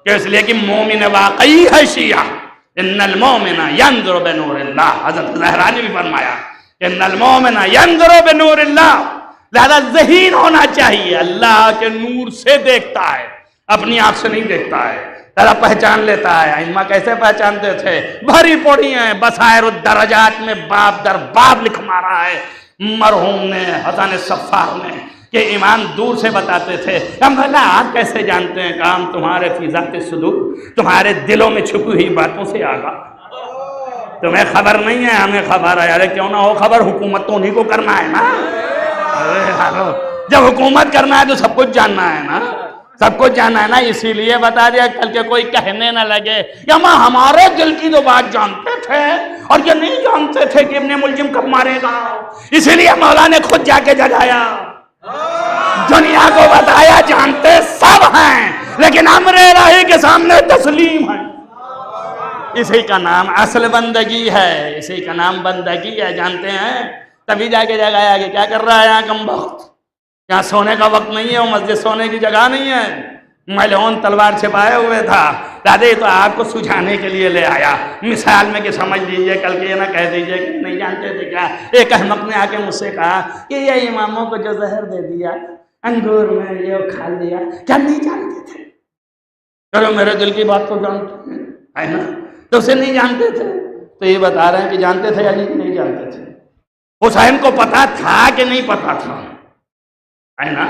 کہ اس لیے کہ مومن واقعی ہے شیعہ۔ ان المومن ینظر بنور اللہ، حضرت زہرا نے بھی فرمایا ان المومن ینظر بنور اللہ۔ لہذا ذہین ہونا چاہیے، اللہ کے نور سے دیکھتا ہے، اپنی آنکھ سے نہیں دیکھتا ہے، لہذا پہچان لیتا ہے۔ ائمہ کیسے پہچانتے تھے؟ بھری پوڑی ہیں، بصائر الدرجات میں باب در باب لکھ مارا ہے مرحوم نے، حسن صفار نے، کہ امام دور سے بتاتے تھے۔ ہم اللہ آپ کیسے جانتے ہیں؟ کام تمہارے فی ذات صدور، تمہارے دلوں میں چھپی ہوئی باتوں سے آگا، تمہیں خبر نہیں ہے، ہمیں خبر ہے۔ ارے کیوں نہ ہو خبر، حکومت تو انہیں کو کرنا ہے نا۔ جب حکومت کرنا ہے تو سب کچھ جاننا ہے نا، سب کچھ جاننا ہے نا۔ اسی لیے بتا دیا کل کے کوئی کہنے نہ لگے کہ ہمارے دل کی تو بات جانتے تھے اور یہ نہیں جانتے تھے کہ ابن ملجم کب مارے گا۔ اسی لیے مولا نے خود جا کے جگایا، دنیا کو بتایا جانتے سب ہیں لیکن امر الہی کے سامنے تسلیم ہے۔ اسی کا نام اصل بندگی ہے، اسی کا نام بندگی ہے، جانتے ہیں؟ تبھی جا کے جگایا کہ کیا کر رہا ہے یہاں کم وقت، یہاں سونے کا وقت نہیں ہے، وہ مسجد سونے کی جگہ نہیں ہے۔ ملعون تلوار چھپائے ہوئے تھا، دادے تو آپ کو سجھانے کے لیے لے آیا، مثال میں کہ سمجھ لیجئے، کل کے یہ نہ کہہ دیجئے کہ نہیں جانتے تھے کیا۔ ایک احمق نے آ کے مجھ سے کہا کہ یہ اماموں کو جو زہر دے دیا انگور میں یہ کھا لیا، کیا نہیں جانتے تھے؟ چلو میرے دل کی بات تو جانتے ہیں، ہے نا؟ تو اسے نہیں جانتے تھے؟ تو یہ بتا رہے ہیں کہ جانتے تھے علی کہ نہیں جانتے تھے؟ حسین کو پتا تھا کہ نہیں پتا تھا؟ ہے نا؟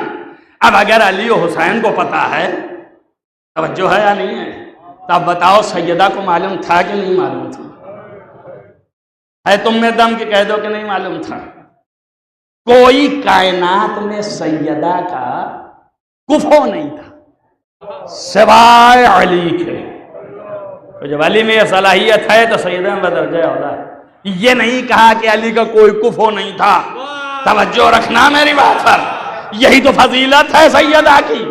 اب اگر علی و حسین کو پتا ہے، توجہ ہے یا نہیں ہے؟ تو اب بتاؤ سیدہ کو معلوم تھا کہ نہیں معلوم تھا؟ ہے تم میں دم کہ کہہ دو کہ نہیں معلوم تھا؟ کوئی کائنات میں سیدہ کا کفو نہیں تھا سوائے علی کے۔ تو جب علی میں یہ صلاحیت ہے تو سیدہ میں بدرجہ اولا ہے۔ یہ نہیں کہا کہ علی کا کوئی کفو نہیں تھا۔ توجہ رکھنا میری بات پر، یہی تو فضیلت ہے سیدہ کی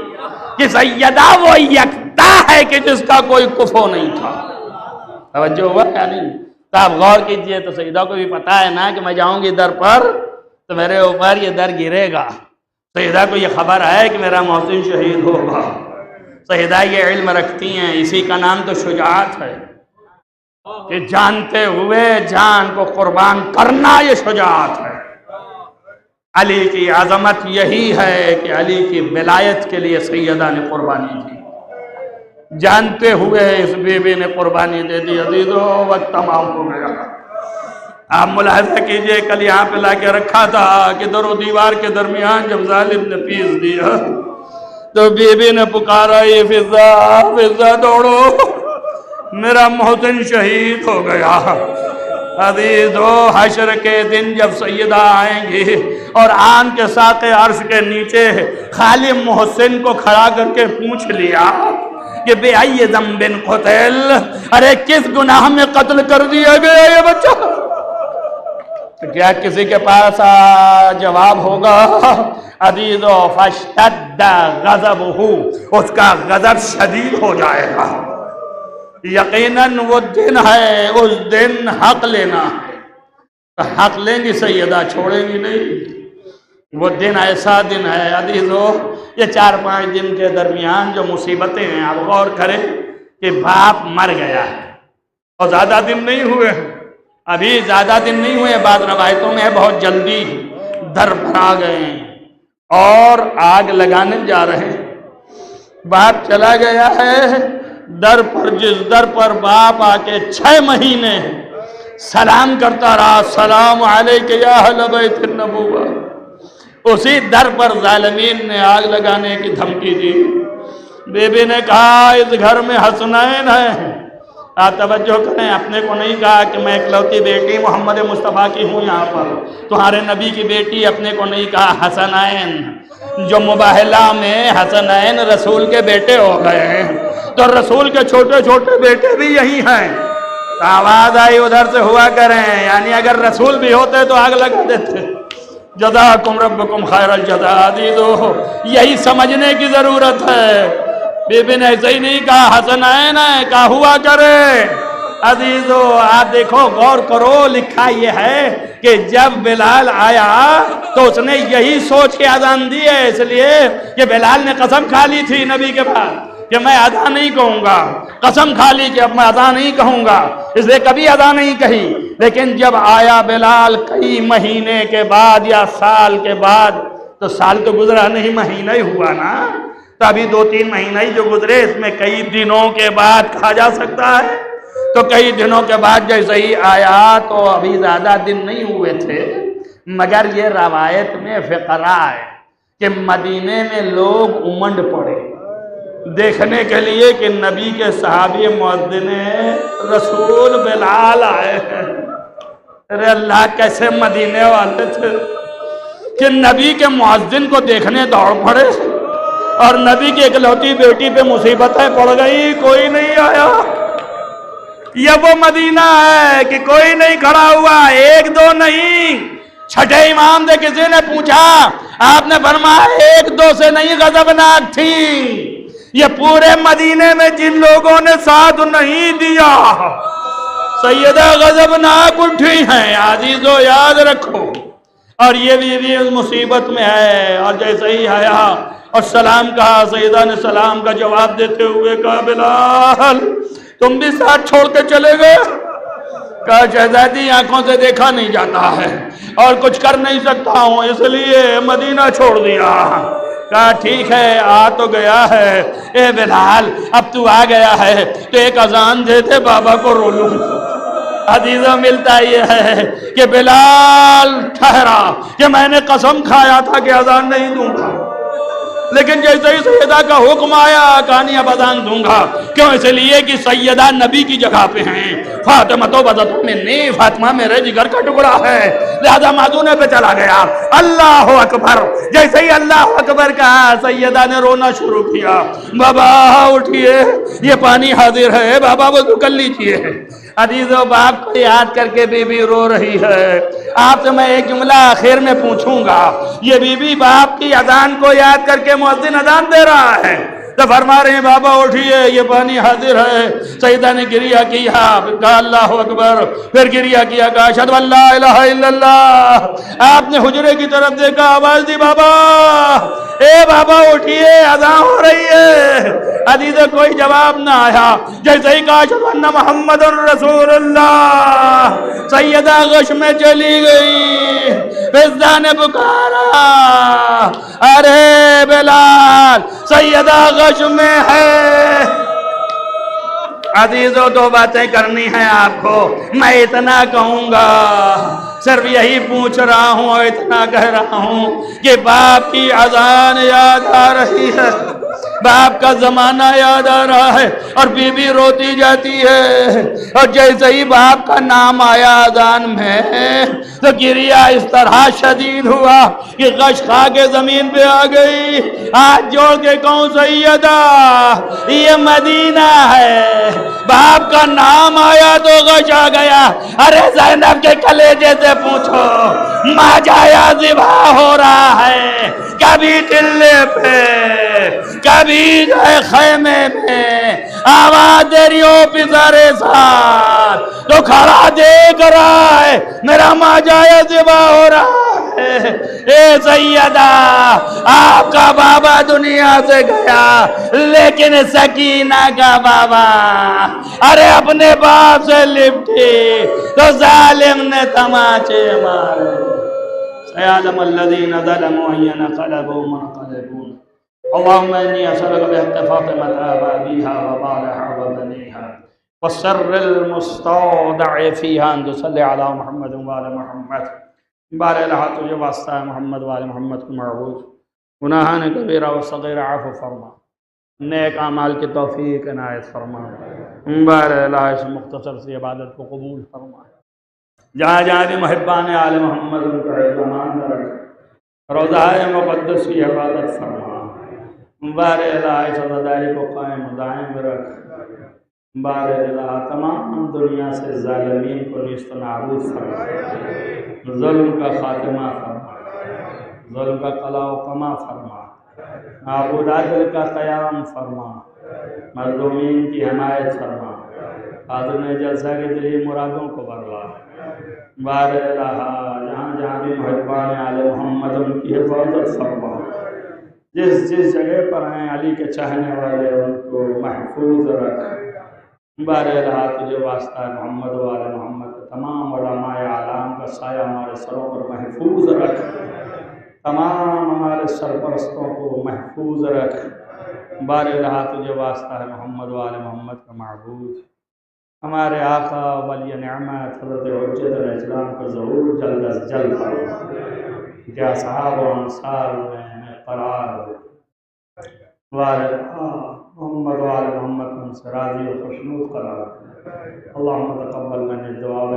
کہ سیدہ وہ یکتا ہے کہ جس کا کوئی کفو نہیں تھا۔ توجہ ہوا کیا نہیں؟ تو آپ غور کیجئے، تو سیدہ کو بھی پتا ہے نا کہ میں جاؤں گی در پر تو میرے اوپر یہ در گرے گا۔ سیدہ کو یہ خبر ہے کہ میرا محسن شہید ہوگا۔ سیدہ یہ علم رکھتی ہیں، اسی کا نام تو شجاعت ہے کہ جانتے ہوئے جان کو قربان کرنا، یہ شجاعت ہے۔ علی کی عظمت یہی ہے کہ علی کی ولایت کے لیے سیدہ نے قربانی دی، جانتے ہوئے اس بیوی نے قربانی دے دی۔ عزیزو وقت تمام ہو گیا۔ آپ ملاحظہ کیجئے، کل یہاں پہ لا کے رکھا تھا کہ در و دیوار کے درمیان جب ظالم نے پیس دیا تو بی بی نے پکارا، یہ فضا فضا دوڑو، میرا محسن شہید ہو گیا۔ عزیزو حشر کے دن جب سیدہ آئیں گی اور آن کے ساق عرش کے نیچے خالی محسن کو کھڑا کر کے پوچھ لیا کہ بے ای ذنب قتل، ارے کس گناہ میں قتل کر دیا گیا یہ بچہ؟ تو کیا کسی کے پاس جواب ہوگا؟ عزیزو فاشتد غضبہ، اس کا غضب شدید ہو جائے گا۔ یقیناً وہ دن ہے، اس دن حق لینا ہے، تو حق لیں گی سیدہ، چھوڑیں گی نہیں۔ وہ دن ایسا دن ہے عزیزو، یہ 4-5 دن کے درمیان جو مصیبتیں ہیں، آپ غور کریں کہ باپ مر گیا ہے اور زیادہ دن نہیں ہوئے، ابھی زیادہ دن نہیں ہوئے، بعض روایتوں میں ہے بہت جلدی در پر آ گئے ہیں اور آگ لگانے جا رہے ہیں۔ باپ چلا گیا ہے در پر، جس در پر باپ آ کے 6 مہینے سلام کرتا رہا، سلام علیک یا اہل بیت النبوہ، اسی در پر ظالمین نے آگ لگانے کی دھمکی دی۔ بی بی نے کہا اس گھر میں حسنین ہیں۔ آپ توجہ کریں، اپنے کو نہیں کہا کہ میں اکلوتی بیٹی محمد مصطفیٰ کی ہوں یہاں پر، تمہارے نبی کی بیٹی، اپنے کو نہیں کہا حسنین، جو مباہلہ میں حسنین رسول کے بیٹے ہو گئے ہیں، تو رسول کے چھوٹے چھوٹے بیٹے بھی یہی ہیں۔ تو آواز آئی ادھر سے ہوا کریں، یعنی اگر رسول بھی ہوتے تو آگ لگا دیتے۔ جزاکم ربکم خیر الجزا۔ عزیزو یہی سمجھنے کی ضرورت ہے، بی بی نے ایسے ہی نہیں کہا حسنین ہے، کہا ہوا کرے۔ عزیزو آپ دیکھو، غور کرو، لکھا یہ ہے کہ جب بلال آیا تو اس نے یہی سوچ کے اذان دی ہے، اس لیے کہ بلال نے قسم کھا لی تھی نبی کے بعد کہ میں اذان نہیں کہوں گا، قسم کھا لی کہ اب میں اذان نہیں کہوں گا، اس لیے کبھی اذان نہیں کہی۔ لیکن جب آیا بلال کئی مہینے کے بعد یا سال کے بعد، تو سال تو گزرا نہیں، مہینہ ہی ہوا نا، تو ابھی 2-3 مہینہ ہی جو گزرے، اس میں کئی دنوں کے بعد کہا جا سکتا ہے۔ تو کئی دنوں کے بعد جیسے ہی آیا تو ابھی زیادہ دن نہیں ہوئے تھے، مگر یہ روایت میں فقرہ ہے کہ مدینے میں لوگ امنڈ پڑے دیکھنے کے لیے کہ نبی کے صحابی مؤذن رسول بلال آئے ہیں۔ ارے اللہ، کیسے مدینے والے تھے کہ نبی کے مؤذن کو دیکھنے دوڑ پڑے، اور نبی کی اکلوتی بیٹی پہ مصیبتیں پڑ گئی، کوئی نہیں آیا۔ یہ وہ مدینہ ہے کہ کوئی نہیں کھڑا ہوا، 1-2 نہیں، 6 امام سے کسی نے پوچھا، آپ نے فرمایا 1-2 سے نہیں غضبناک تھی، یہ پورے مدینے میں جن لوگوں نے ساتھ نہیں دیا سیدہ غضبناک اٹھی ہیں۔ عزیزو یاد رکھو، اور یہ بھی اس مصیبت میں ہے، اور جیسے ہی آیا اور سلام کہا، سیدہ نے سلام کا جواب دیتے ہوئے کہا بلال تم بھی ساتھ چھوڑ کے چلے گئے؟ کہا شہزادی آنکھوں سے دیکھا نہیں جاتا ہے اور کچھ کر نہیں سکتا ہوں، اس لیے مدینہ چھوڑ دیا۔ کہا ٹھیک ہے آ تو گیا ہے، اے بلال اب تو آ گیا ہے تو ایک اذان دے دے بابا کو رو لوں۔ عزیزوں ملتا یہ ہے کہ بلال ٹھہرا کہ میں نے قسم کھایا تھا کہ اذان نہیں دوں گا، لیکن جیسے ہی سیدہ کا حکم آیا کہانی اب اذان دوں گا۔ کیوں؟ اس لیے کہ سیدہ نبی کی جگہ پہ ہیں، فاطمہ تو بذت منی، فاطمہ میرے جگر کا ٹکڑا ہے، لہذا معذونے پہ چلا گیا۔ اللہ اکبر، جیسے ہی اللہ اکبر کہا سیدہ نے رونا شروع کیا، بابا اٹھئے یہ پانی حاضر ہے، بابا وضو کر لیجئے۔ عزیزو باپ کو یاد کر کے بی بی رو رہی ہے۔ آپ سے میں ایک جملہ آخر میں پوچھوں گا، یہ بی بی باپ کی اذان کو یاد کر کے مؤذن اذان دے رہا ہے تو فرما رہے ہیں بابا اٹھئے یہ پانی حاضر ہے۔ سیدہ نے گریہ کیا، کہا اللہ اکبر، پھر گریہ کیا، کہا اشہدو ان لا الہ الا اللہ۔ آپ نے حجرے کی طرف دیکھا، آواز دی بابا، اے بابا اٹھئے اذان ہو رہی ہے۔ عزیزو کوئی جواب نہ آیا، جیسے ہی کہا اشہدو ان محمد رسول اللہ، سیدہ غش میں چلی گئی۔ فضہ نے پکارا، ارے بلال سیدہ غش میں ہے۔ عزیزو دو باتیں کرنی ہیں آپ کو، میں اتنا کہوں گا، صرف یہی پوچھ رہا ہوں اور اتنا کہہ رہا ہوں کہ باپ کی اذان یاد آ رہی ہے، باپ کا زمانہ یاد آ رہا ہے اور بی بی روتی جاتی ہے، اور جیسے ہی باپ کا نام آیا اذان میں تو گریہ اس طرح شدید ہوا کہ غش کھا کے زمین پہ آ گئی۔ ہاتھ جوڑ کے کہوں سیدہ یہ مدینہ ہے، باپ کا نام آیا تو غش آ گیا۔ ارے زینب کے کلیجے سے پوچھو، ماجایا ذبح ہو رہا ہے، کبھی ٹلے پہ کبھی خیمے میں، آواز دے رہی ہو پسارے ساتھ تو کھڑا دیکھ رہا ہے میرا ماجایا ذبح ہو رہا ہے۔ اے سیدہ آپ کا بابا دنیا سے گیا لیکن سکینہ کا بابا ارے اپنے باپ سے لپٹی تو ظالم نے تماچے مارے۔ سیعلم الذین ظلموا أَيَّ انقلبوا منقلبون۔ اللهم إني أسألك بحق فاطمة وأبيها وبالها وبنيها والسر المستودع فيها أن تصلي على محمد وآل محمد۔ بار الہ تجھے واسطہ ہے محمد وآل محمد کو معبود، گناہان کبیرہ و صغیرہ عفو فرما، نیک اعمال کی توفیق عنایت فرما۔ بار الہ اس مختصر سی عبادت کو قبول فرما، جہاں جہاں بھی محبان آل محمد ان کا اہتمام رکھ، روضہ مقدس کی حفاظت فرما۔ بار الہ اس عزاداری کو قائم و دائم رکھ، بار الہ تمام دنیا سے ظالمین کو نیست و نابود فرما، ظلم کا خاتمہ فرما، ظلم کا قلع و قمع فرما، معبود عادل کا قیام فرما، مظلومین کی حمایت فرما، حاضر جلسہ کے دلی مرادوں کو برلا۔ بار الہ جہاں جہاں بھی محبان آل محمد ان کی حفاظت فرما، جس جس جگہ پر ہیں علی کے چاہنے والے ان کو محفوظ رکھ۔ بار الہ تجھے واسطہ ہے محمد و آل محمد، تمام علماء اعلام کا سایہ ہمارے سروں پر محفوظ رکھ، تمام ہمارے سرپرستوں کو محفوظ رکھ۔ بار الہ تجھے واسطہ ہے محمد و آل محمد کا معبود، ہمارے آقا ولی نعمت حضرت حجت الاسلام کا ظہور جلد از جلد فرما، کہ اصحاب و انصار میں قرار دے۔ بار الہ محمد و آل محمد ان سے راضی و خوشنود قرار دے۔ اللہم تقبل من الدعاء